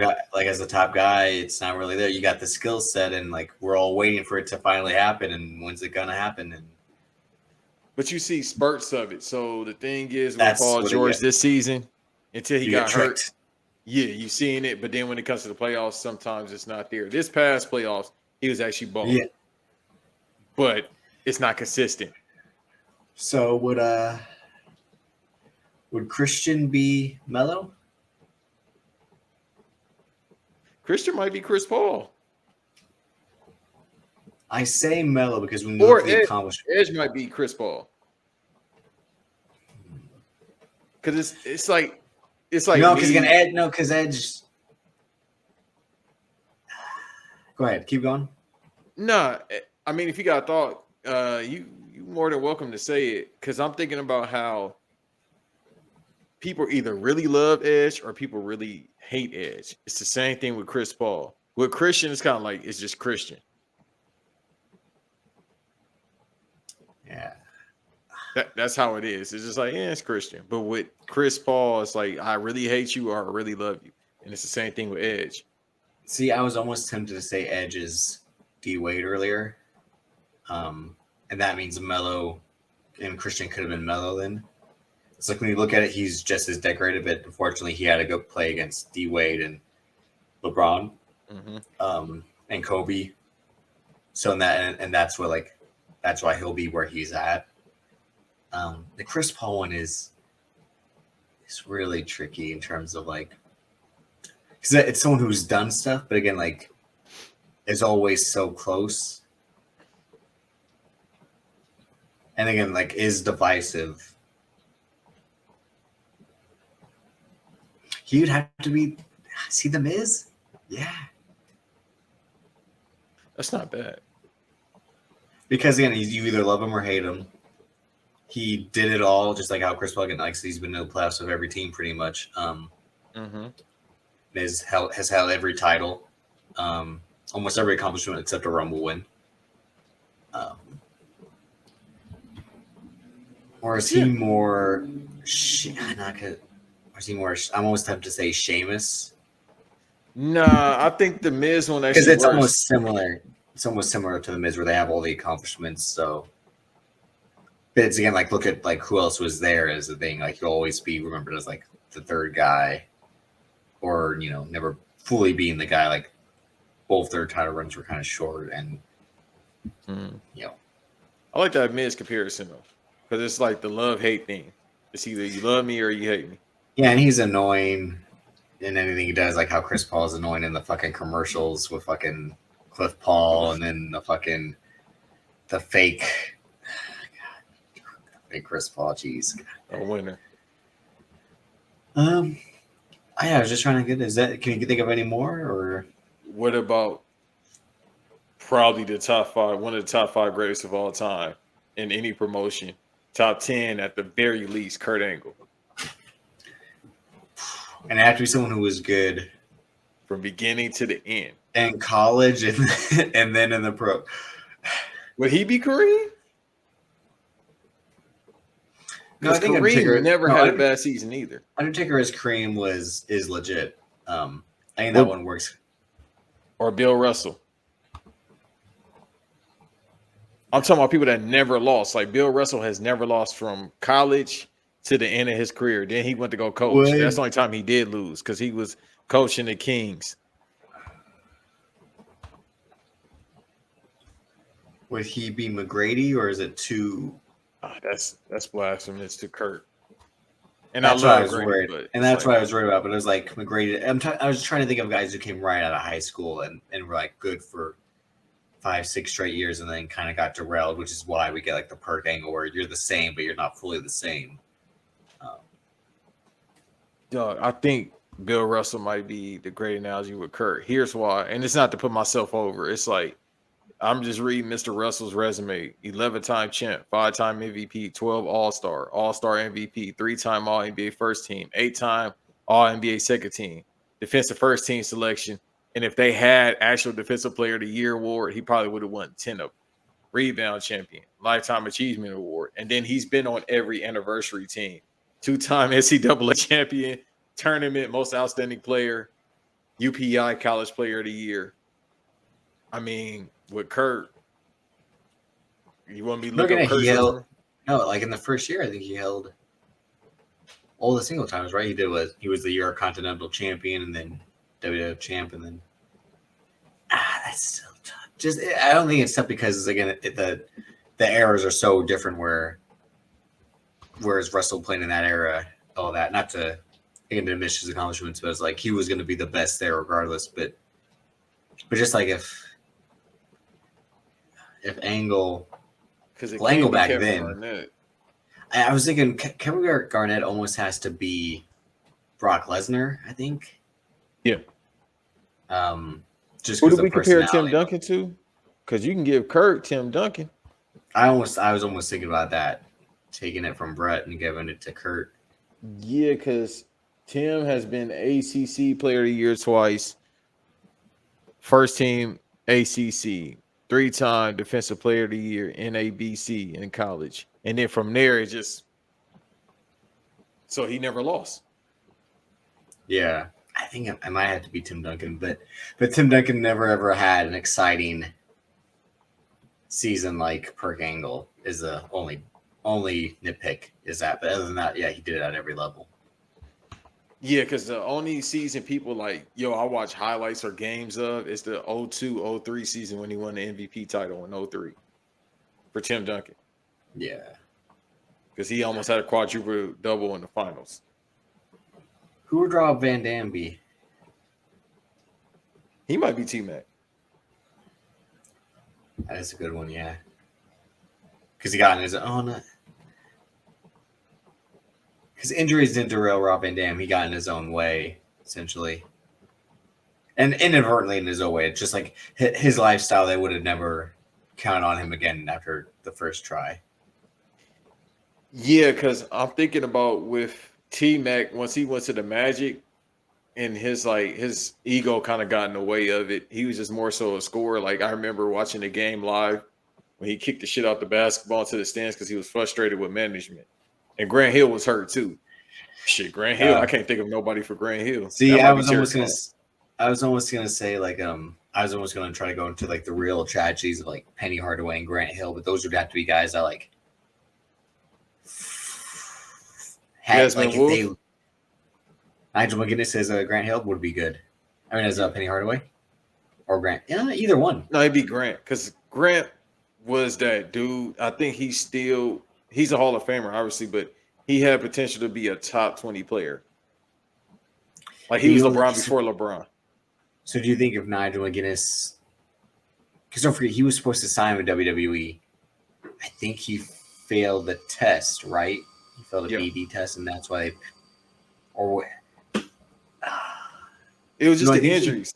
guy, it's not really there. You got the skill set, and like we're all waiting for it to finally happen. And when's it gonna happen? But you see spurts of it. So the thing is with Paul George this season, until he got hurt, you've seen it. But then when it comes to the playoffs, sometimes it's not there. This past playoffs, he was actually balling. Yeah. But it's not consistent. So would Christian be Melo? Christian might be Chris Paul. I say Melo because we know the accomplishment. Edge might be Chris Paul. Because it's like no, because Edge. Go ahead, keep going. Nah, I mean, if you got a thought, you more than welcome to say it. Because I'm thinking about how people either really love Edge or people really hate Edge. It's the same thing with Chris Paul. With Christian, it's kind of like it's just Christian. Yeah. That's how it is. It's just like, it's Christian. But with Chris Paul, it's like, I really hate you or I really love you. And it's the same thing with Edge. See, I was almost tempted to say Edge is D Wade earlier. And that means Melo and Christian could have been Melo then. It's like when you look at it, he's just as decorated, but unfortunately he had to go play against D Wade and LeBron and Kobe. So that's why he'll be where he's at. The Chris Paul one is really tricky in terms of like, because it's someone who's done stuff, but again, like, is always so close, and again, like, is divisive. He'd have to be. See the Miz, yeah, that's not bad. Because again, you either love him or hate him. He did it all, just like how Chris Paul likes. He's been in the playoffs of every team, pretty much. Miz has held every title, almost every accomplishment except a Rumble win. Or is he more? Or is he more? I'm almost tempted to say Sheamus. Nah, I think the Miz one actually because it's works. almost similar. It's almost similar to the Miz where they have all the accomplishments. So, but it's again like look at like who else was there as the thing. Like you'll always be remembered as like the third guy, or never fully being the guy. Like both their title runs were kind of short, and I like that Miz comparison though, because it's like the love-hate thing. It's either you love me or you hate me. Yeah, and he's annoying in anything he does, like how Chris Paul is annoying in the fucking commercials with fucking Cliff Paul, and then the fake Chris Paul. Jeez, a winner. I was just trying to get. Can you think of any more, or what about probably the top 5, one of the top 5 greatest of all time in any promotion, top 10 at the very least, Kurt Angle. And it had to be someone who was good from beginning to the end. In college and then in the pro. Would he be Kareem? No, I think Kareem never had a bad season either. Undertaker as Kareem is legit. I think that one works. Or Bill Russell. I'm talking about people that never lost. Like Bill Russell has never lost from college to the end of his career. Then he went to go coach. What? That's the only time he did lose because he was coaching the Kings. Would he be McGrady or is it too? That's blasphemous to Kurt. And That's I what I love was Grady, worried, but and that's what I was worried about. But it was like McGrady. I was trying to think of guys who came right out of high school and were like good for 5-6 straight years, and then kind of got derailed, which is why we get like the Perk angle where you're the same, but you're not fully the same. Dog, I think Bill Russell might be the great analogy with Kurt. Here's why, and it's not to put myself over. It's like I'm just reading Mr. Russell's resume: 11-time champ, 5-time MVP, 12 All-Star, All-Star MVP, 3-time All-NBA first team, 8-time All-NBA second team, defensive first team selection. And if they had actual Defensive Player of the Year award, he probably would have won 10 of them. Rebound champion, Lifetime Achievement Award, and then he's been on every anniversary team. 2-time NCAA champion, tournament most outstanding player, UPI College Player of the Year. I mean, with Kurt, you want me to look Looking up at Kurt's he held resume? no, like in the first year, I think he held all the single times. Right, he was the year Continental champion, and then WWF champ, and then that's still tough. Just I don't think it's tough because again the eras are so different. Whereas Russell playing in that era, all that not to diminish his accomplishments, but it's like he was going to be the best there regardless. But just like if Angle, Because it Angle can't be back Kevin then, Garnett. I was thinking Kevin Garnett almost has to be Brock Lesnar. I think. Yeah. Just Who because do we of compare Tim personality. Duncan to? Because you can give Kurt Tim Duncan. I was almost thinking about that, taking it from Brett and giving it to Kurt. Yeah, because Tim has been ACC Player of the Year twice, first team ACC, 3-time Defensive Player of the Year, NABC in college. And then from there, it just so he never lost. Yeah, I think I might have to be Tim Duncan, but Tim Duncan never ever had an exciting season like Perk Angle is the only nitpick is that. But other than that, yeah, he did it at every level. Yeah, because the only season people like, I watch highlights or games of is the 02-03 season when he won the MVP title in 03 for Tim Duncan. Yeah. Because he almost had a quadruple double in the finals. Who would Rob Van Dam be? He might be T-Mac. That is a good one, yeah. Because he got in his own. Because injuries didn't derail Rob Van Dam. He got in his own way, essentially. And inadvertently in his own way. It's just like his lifestyle, they would have never counted on him again after the first try. Yeah, because I'm thinking about with T-Mac, once he went to the Magic and his ego kind of got in the way of it. He was just more so a scorer. Like I remember watching the game live when he kicked the shit out the basketball into the stands because he was frustrated with management. And Grant Hill was hurt too. Shit, Grant Hill. I can't think of nobody for Grant Hill. See, I was almost gonna say like I was almost gonna try to go into like the real tragedies of like Penny Hardaway and Grant Hill, but those would have to be guys that like had like if they Nigel McGuinness as Grant Hill would be good. I mean, as Penny Hardaway or Grant, either one. No, it'd be Grant because Grant was that dude. I think he's a Hall of Famer, obviously, but he had potential to be a top 20 player. Like he was LeBron before LeBron. So do you think if Nigel McGuinness, because don't forget, he was supposed to sign with WWE. I think he failed the test, right? He failed a BD test, and that's why it was just the injuries.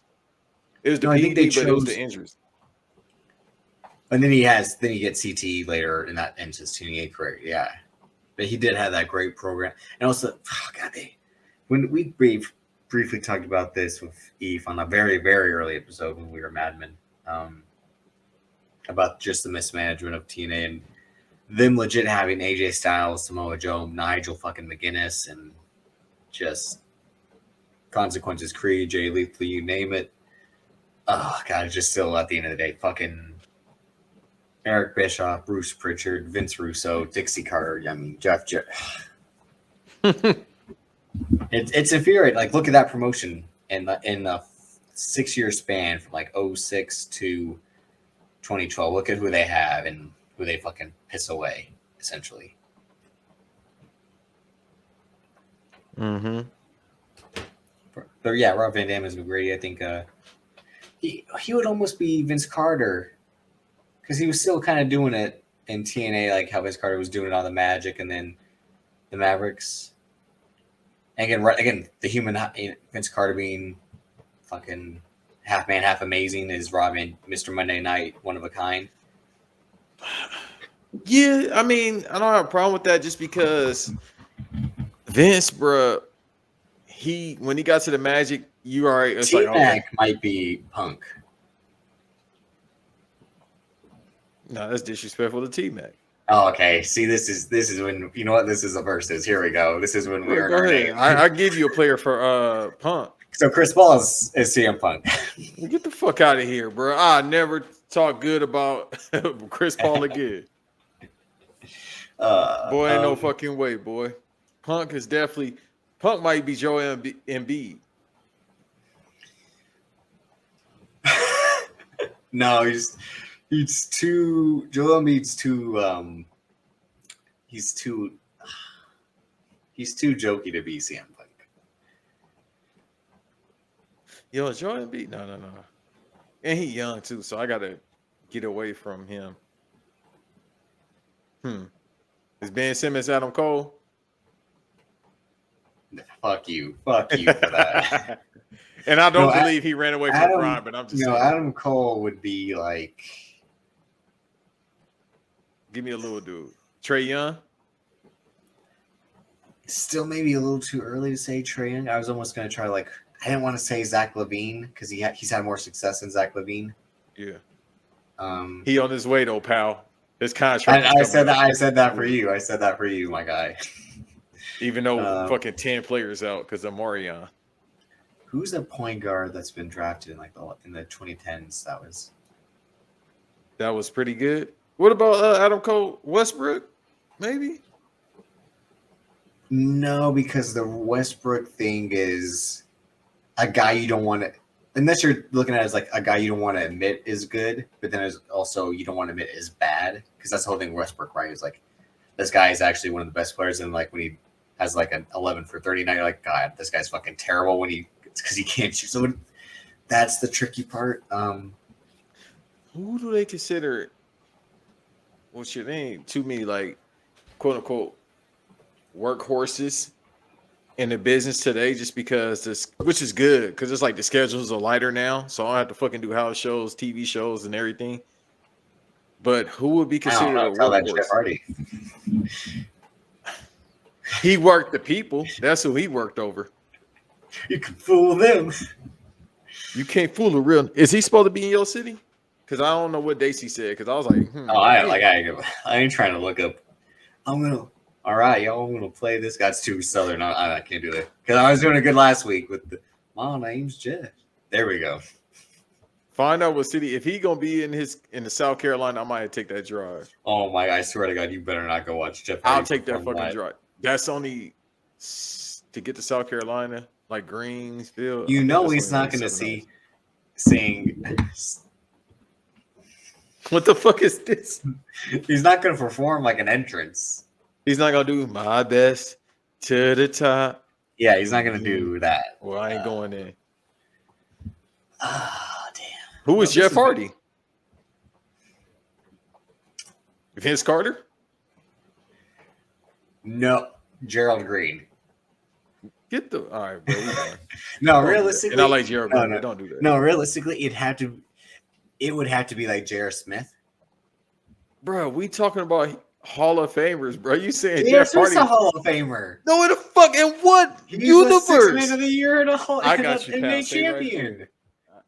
It was the BD, but it was the injuries. And then he gets CTE later, and that ends his TNA career. Yeah, but he did have that great program, and also, when we briefly talked about this with Eve on a very, very early episode when we were Mad Men, about just the mismanagement of TNA and them legit having AJ Styles, Samoa Joe, Nigel fucking McGuinness, and just Consequences Creed, Jay Lethal, you name it. Oh god, just still at the end of the day, fucking Eric Bischoff, Bruce Pritchard, Vince Russo, Dixie Carter. I mean, Jeff. It's infuriating. Like, look at that promotion in a 6-year span from like 06 to 2012. Look at who they have and who they fucking piss away, essentially. Mm-hmm. But yeah, Rob Van Dam as McGrady, I think he would almost be Vince Carter because he was still kind of doing it in TNA, like how Vince Carter was doing it on the Magic and then the Mavericks. And again, the human Vince Carter being fucking half man, half amazing is Robin, Mr. Monday Night, one of a kind. Yeah, I mean, I don't have a problem with that just because Vince, bro, when he got to the Magic, you already it's like T-Mac might be Punk. No, that's disrespectful to T-Mac. Oh, okay. See, this is when you know what this is a versus. Here we go. This is when we earn our name. I give you a player for Punk. So Chris Paul is CM Punk. Get the fuck out of here, bro. I never talk good about Chris Paul again. Boy, ain't no fucking way, boy. Punk might be Joel Embiid. No, he's too. Joel Embiid's too. He's too jokey to be CM Punk. Yo, Joel Embiid? No. And he young too, so I gotta get away from him. Is Ben Simmons Adam Cole? Fuck you for that. And I don't believe he ran away from crime, but I'm just saying. Adam Cole would be like. Give me a little dude. Trae Young? Still maybe a little too early to say Trae Young. I was almost going to try I didn't want to say Zach LaVine because he's had more success than Zach LaVine. Yeah. He on his way though, pal. His contract. I said that for you. I said that for you, my guy. Even though fucking 10 players out because of Marion. Who's the point guard that's been drafted in the 2010s? That was pretty good. What about Adam Cole? Westbrook? Maybe? No, because the Westbrook thing is a guy you don't want to, unless you're looking at it as like a guy you don't want to admit is good, but then there's also you don't want to admit is bad because that's the whole thing. Westbrook, right? Is like this guy is actually one of the best players, and like when he has like an 11 for 39, you're like, God, this guy's fucking terrible because he can't shoot. So that's the tricky part. Who do they consider? Well, shit, they ain't too many like quote unquote workhorses in the business today just because which is good because it's like the schedules are lighter now, so I don't have to fucking do house shows, TV shows, and everything. But who would be considered a workhorse? He worked the people. That's who he worked over. You can fool them. You can't fool the real. Is he supposed to be in your city? Because I don't know what dates he said. Because I was like, I ain't trying to look up. All right, y'all. I'm gonna play this. Guy's too southern. I can't do that because I was doing it good last week with my name's Jeff. There we go. Find out what city. If he gonna be in the South Carolina, I might take that drive. Oh my! I swear to God, you better not go watch Jeff. I'll take that fucking drive. That's only to get to South Carolina, like Greensville. You know he's not going to sing. What the fuck is this? He's not going to perform like an entrance. He's not going to do my best to the top. Yeah, he's not going to do that. Well, I ain't going in. Oh, damn. Who is Jeff Hardy? Vince Carter? No, Gerald Green. Get the all right, bro. No, realistically, and I like Gerald Green. No, don't do that. No, realistically, it would have to be like J.R. Smith. Bro, we talking about Hall of Famers, bro. You saying Jeff Hardy's a Hall of Famer? No, in the fuck in what universe? He's Man of the Year and I got you, NBA champion. Right,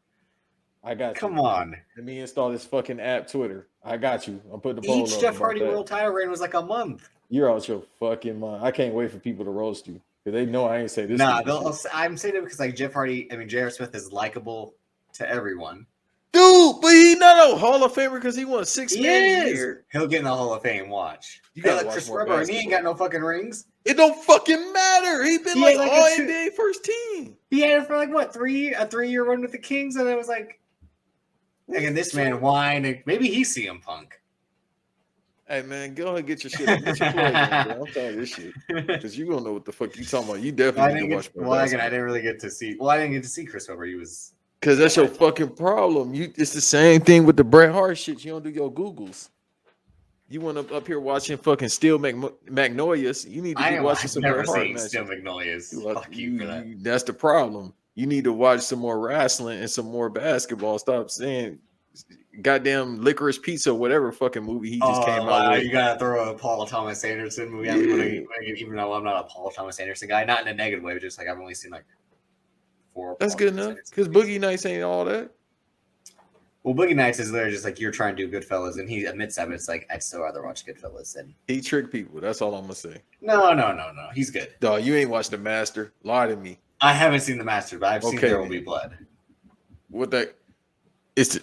I got you. Come on. Let me install this fucking app, Twitter. I got you. I'm putting the poll up. Each Jeff Hardy world title reign was like a month. You're out your fucking mind. I can't wait for people to roast you because they know I ain't say this. Nah, I'm saying it because like Jeff Hardy. I mean, J.R. Smith is likable to everyone. Dude, but he not a Hall of Famer because he won 6 man a year. He'll get in the Hall of Fame. Watch. You got Chris Webber, and he ain't got no fucking rings. It don't fucking matter. He been He like had, like, all a two- NBA first team. He had it for like what, a 3-year run with the Kings, and it was like, and this man whined. And maybe he's CM Punk. Hey man, go ahead and get your shit. Get your plug in, bro. I'm tired of this shit. Because you don't know what the fuck you talking about. You definitely need to watch more I basketball. didn't really get to see. Well, I didn't get to see Chris Webber. He was. Because that's your fucking problem. It's the same thing with the Bret Hart shit. You don't do your Googles. You want to up here watching fucking Steel Magnolias. You need to be watching some never Bret Hart seen matches. Steel Magnolias. Fuck You, for that. that's the problem. You need to watch some more wrestling and some more basketball. Stop saying goddamn Licorice Pizza, whatever fucking movie he just came out with. You gotta throw a Paul Thomas Anderson movie. Yeah. I'm gonna, even though I'm not a Paul Thomas Anderson guy, not in a negative way, but just like I've only seen like 4. That's Paul good Thomas enough. Anderson Because movies. Boogie Nights ain't all that. Well, Boogie Nights is literally just like you're trying to do Goodfellas, and he admits that, but it's like I'd still rather watch Goodfellas than. He tricked people. That's all I'm gonna say. No. He's good. Dog, you ain't watched The Master. Lie to me. I haven't seen The Master, but I've seen Okay, There Will man. Be Blood. What that? It's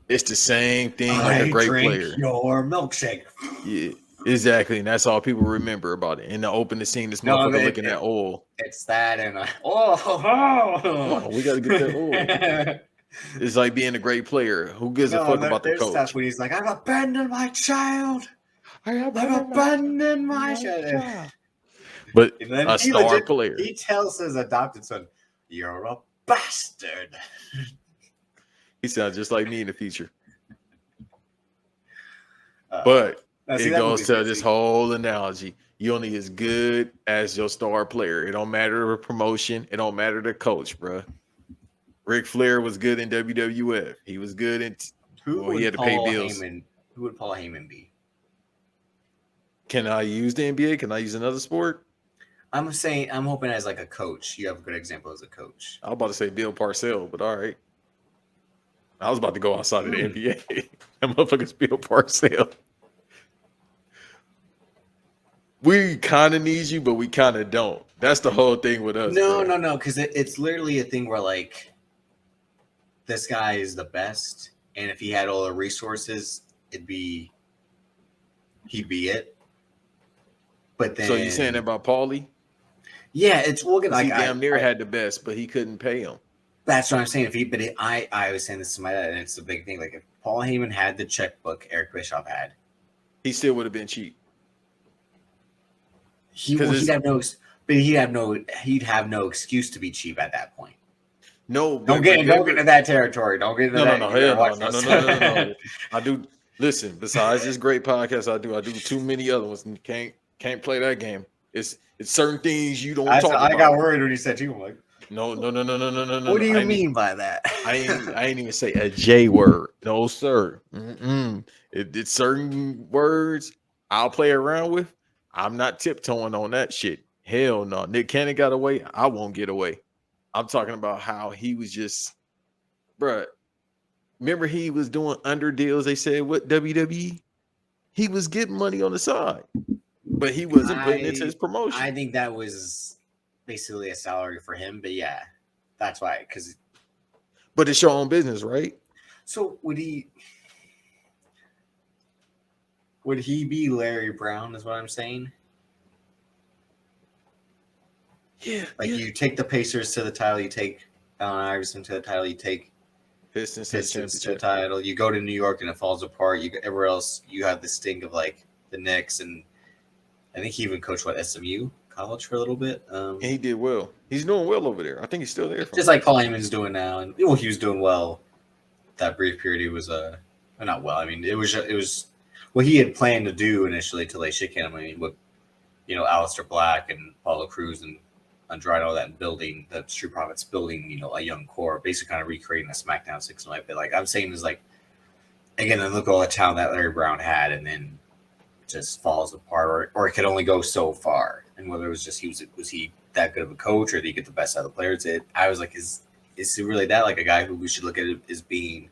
the same thing like a great player. Your milkshake. Yeah, exactly. And that's all people remember about it. In the opening scene, this motherfucker looking at oil. It's that and Come on, we got to get that oil. It's like being a great player. Who gives a fuck about the there's coach? stuff when he's like, I've abandoned my child. I've abandoned my child. But And then a star player. He tells his adopted son, "You're a bastard." He sounds just like me in the future. But it goes to this whole analogy. You only as good as your star player. It don't matter the promotion. It don't matter the coach, bro. Ric Flair was good in WWF. He was good in. He had to pay bills. Who would Paul Heyman be? Can I use the NBA? Can I use another sport? I'm hoping as like a coach. You have a good example as a coach. I was about to say Bill Parcells, but all right. I was about to go outside of the NBA. That motherfucker's Bill Parcells. We kind of need you, but we kind of don't. That's the whole thing with us. No, because it's literally a thing where like this guy is the best, and if he had all the resources, he'd be it. But then, So you saying that about Paulie? Yeah, it's well, like he damn near had the best, but he couldn't pay him. That's what I'm saying. I was saying this to my dad, and it's a big thing. Like if Paul Heyman had the checkbook Eric Bischoff had, he still would have been cheap. He'd have no excuse to be cheap at that point. No, don't get into that territory. Don't get into that. No. I do. Listen, besides this great podcast, I do too many other ones. And can't play that game. It's certain things you don't talk about. I got worried when you said you. I'm like, no. What do you mean by that? I ain't even say a J word. No, sir. It's certain words I'll play around with. I'm not tiptoeing on that shit. Hell no. Nick Cannon got away. I won't get away. I'm talking about how he was just, bruh. Remember he was doing under deals, they said, with WWE? He was getting money on the side, but he wasn't putting it to his promotion. I think that was basically a salary for him, but yeah, that's why. But it's your own business, right? So would he be Larry Brown, is what I'm saying? Yeah. Like you take the Pacers to the title, you take Allen Iverson to the title, you take Pistons to the title. You go to New York and it falls apart. Everywhere else, you have this sting of like the Knicks, and I think he even coached SMU college for a little bit. And he did well. He's doing well over there. I think he's still there. Just like Paul Heyman's doing now, and he was doing well. That brief period, he was not well. I mean, it was what he had planned to do initially till they shit can him. I mean, with Aleister Black and Paulo Cruz and Andrade, all that, and building the Street Profits, building a young core, basically kind of recreating a SmackDown 6 night. But like I'm saying is like again, then look at all the talent that Larry Brown had, and then it just falls apart, or it could only go so far. And whether it was just was he that good of a coach, or did he get the best out of the players? I was like, is he really that like a guy who we should look at as being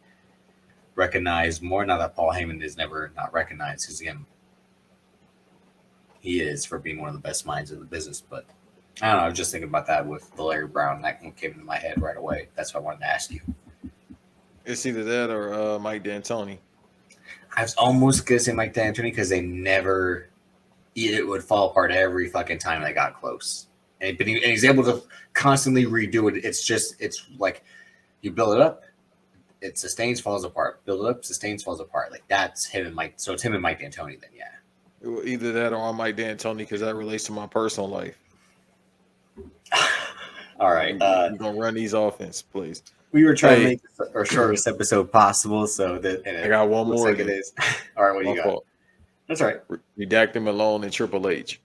recognized more? Now that Paul Heyman is never not recognized, because again, he is for being one of the best minds in the business, but. I don't know. I was just thinking about that with the Larry Brown. That one came into my head right away. That's what I wanted to ask you. It's either that or Mike D'Antoni. I was almost going to say Mike D'Antoni because they never it would fall apart every fucking time they got close. And he's able to constantly redo it. It's like you build it up, it sustains, falls apart. Build it up, sustains, falls apart. Like that's him and Mike. So it's him and Mike D'Antoni then, yeah. Either that or I Mike D'Antoni because that relates to my personal life. All right. We're gonna run these offense, please. We were trying to make this our shortest episode possible, so that I got one looks more. like it is. All right, what do you got? Fault. That's all right. Redact him alone and Triple H.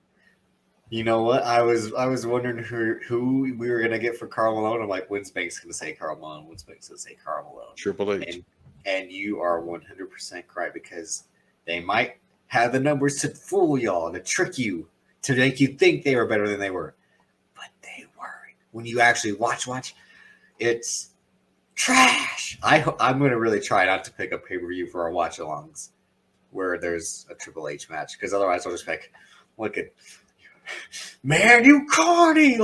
You know what? I was wondering who we were gonna get for Karl Malone. I'm like, when's Banks gonna say Karl Malone? When's Banks gonna say Karl Malone? Triple H. And you are 100% correct because they might have the numbers to fool y'all, to trick you, to make you think they were better than they were, but they weren't. When you actually watch, it's trash. I'm gonna really try not to pick a pay-per-view for our watch-alongs where there's a Triple H match because otherwise I'll just pick, look at, man, you corny.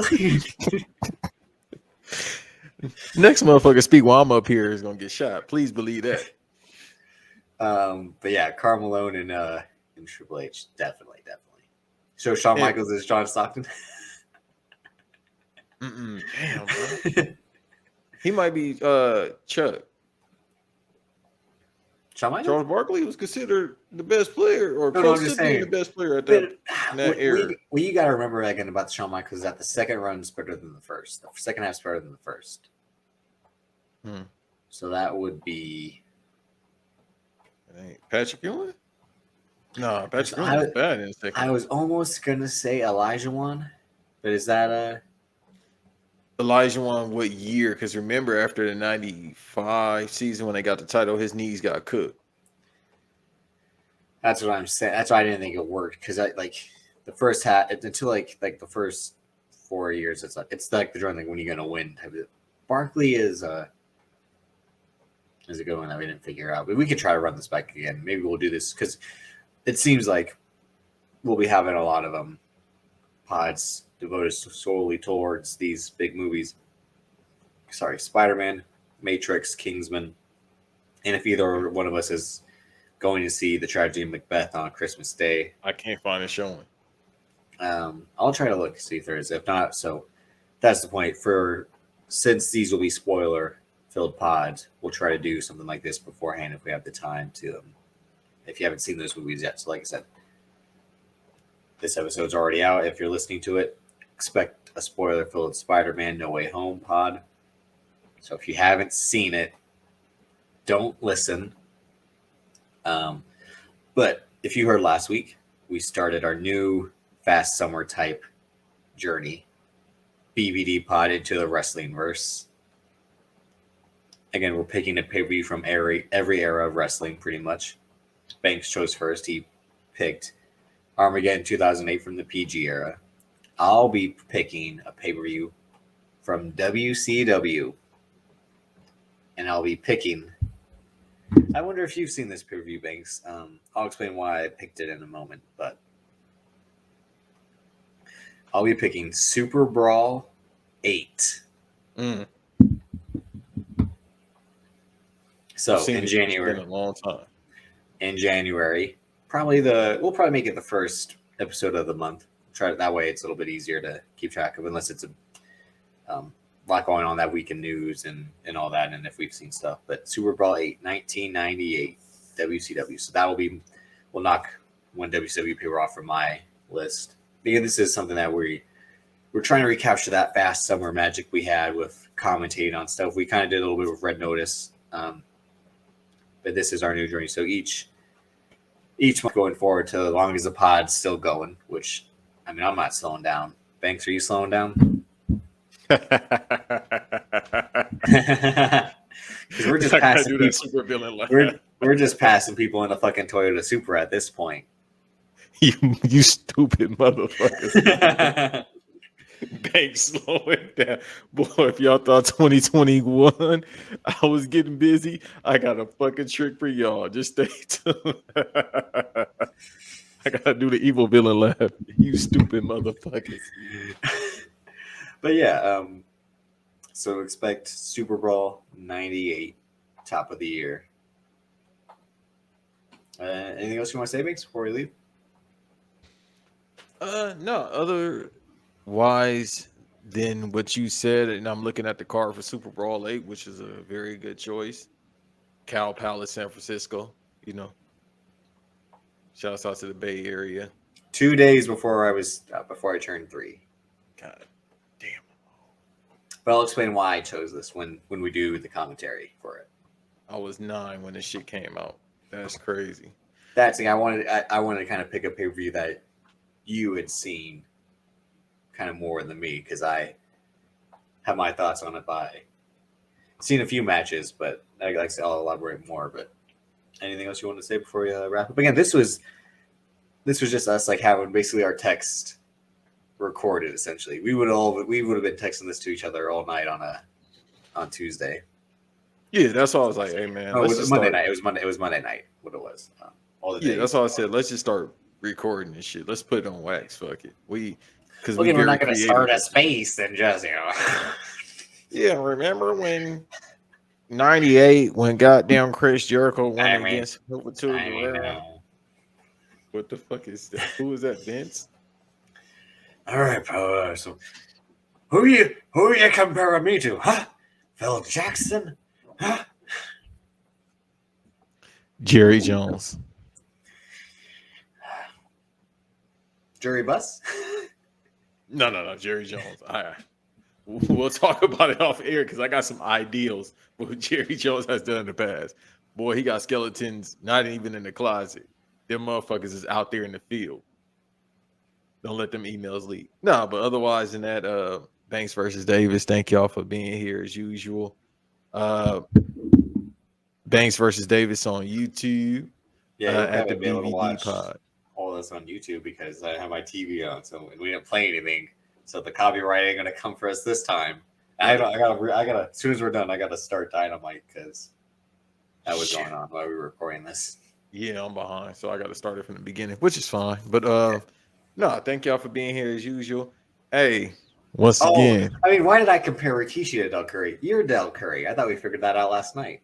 Next motherfucker speak while I'm up here is gonna get shot. Please believe that. But yeah, Karl Malone and Triple H, definitely. So Shawn Michaels is John Stockton. Damn, bro. He might be Chuck. Shawn Michaels? Charles Barkley was considered the best player, or No, close I'm to just being saying. the best player at that era. What you got to remember again about Shawn Michaels is that the second run is better than the first. The second half is better than the first. So that would be Patrick Ewing? No, Patrick Ewing was bad in the second. I was almost gonna say Elijah one, but is that Elijah won what year? Because remember, after the '95 season when they got the title, his knees got cooked. That's what I'm saying. That's why I didn't think it worked because I like the first half until like the first 4 years. It's like the drawing like when you're gonna win type of. Barkley is a good one that we didn't figure out, but we could try to run this back again. Maybe we'll do this because it seems like we'll be having a lot of pods devoted solely towards these big movies. Sorry, Spider-Man, Matrix, Kingsman, and if either one of us is going to see the tragedy of Macbeth on Christmas Day, I can't find it showing. I'll try to look see if there is. If not, so that's the point. Since these will be spoiler-filled pods, we'll try to do something like this beforehand if we have the time to. If you haven't seen those movies yet, so like I said, this episode's already out. If you're listening to it, expect a spoiler-filled Spider-Man No Way Home pod. So if you haven't seen it, don't listen. But if you heard last week, we started our new Fast Summer type journey, BBD pod into the wrestling verse. Again, we're picking a pay-per-view from every era of wrestling, pretty much. Banks chose first. He picked Armageddon 2008 from the PG era. I'll be picking a pay-per-view from WCW. And I'll be picking... I wonder if you've seen this pay-per-view, Banks. I'll explain why I picked it in a moment, but I'll be picking Super Brawl 8. So in January, it's been a long time. In January, we'll probably make it the first episode of the month. Try it that way; it's a little bit easier to keep track of, unless it's a lot going on that week in news and all that, and if we've seen stuff. But Super Brawl 8, 1998, WCW. So that we'll knock one WCW paper off from my list. Because this is something that we're trying to recapture that fast summer magic we had with commentating on stuff. We kind of did a little bit with Red Notice. But this is our new journey. So each month going forward to as long as the pod's still going, which, I mean, I'm not slowing down. Banks, are you slowing down? Because we're just passing people. We're just passing people in a fucking Toyota Supra at this point. You stupid motherfuckers. Banks, slow it down. Boy, if y'all thought 2021 I was getting busy, I got a fucking trick for y'all. Just stay tuned. I gotta do the evil villain laugh. You stupid motherfuckers. But yeah, so expect Super Brawl 98, top of the year. Anything else you want to say, Banks, before we leave? No, otherwise than what you said, and I'm looking at the card for Super Brawl 8, which is a very good choice. Cal Palace, San Francisco. You know, shouts out to the Bay Area. 2 days before I turned 3. God damn. But I'll explain why I chose this when we do the commentary for it. I was 9 when this shit came out. That's crazy. That's the thing. I wanted to kind of pick a pay-per-view that you had seen kind of more than me, because I have my thoughts on it by seen a few matches, but like I said, I'll elaborate more. But anything else you want to say before we wrap up? Again, this was just us like having basically our text recorded. Essentially, we would have been texting this to each other all night on Tuesday. Yeah, that's why I was like, hey man, Oh, it was Monday night. It was Monday night. What it was. All the days. Yeah, that's all I said. Let's just start recording this shit. Let's put it on wax. Fuck it. Because we're not going to start a space and just Yeah, remember when 98 when goddamn Chris Jericho won against Guerrero? What the fuck is that? Who is that, Vince? All right, pal. So who you comparing me to, huh? Phil Jackson, huh? Jerry Jones. Jerry Buss? No, Jerry Jones. We'll talk about it off air because I got some ideals for what Jerry Jones has done in the past. Boy, he got skeletons not even in the closet. Them motherfuckers is out there in the field. Don't let them emails leak. No, but otherwise than that, Banks versus Davis, thank y'all for being here as usual. Banks versus Davis on YouTube. Yeah, at the BVD pod. All this on YouTube because I have my TV on, so we didn't play anything. So the copyright ain't gonna come for us this time. I gotta. As soon as we're done, I gotta start Dynamite because that was going on while we were recording this. Yeah, I'm behind, so I got to start it from the beginning, which is fine. But no, thank y'all for being here as usual. Hey, once again, I mean, why did I compare Rikishi to Del Curry? You're Del Curry. I thought we figured that out last night.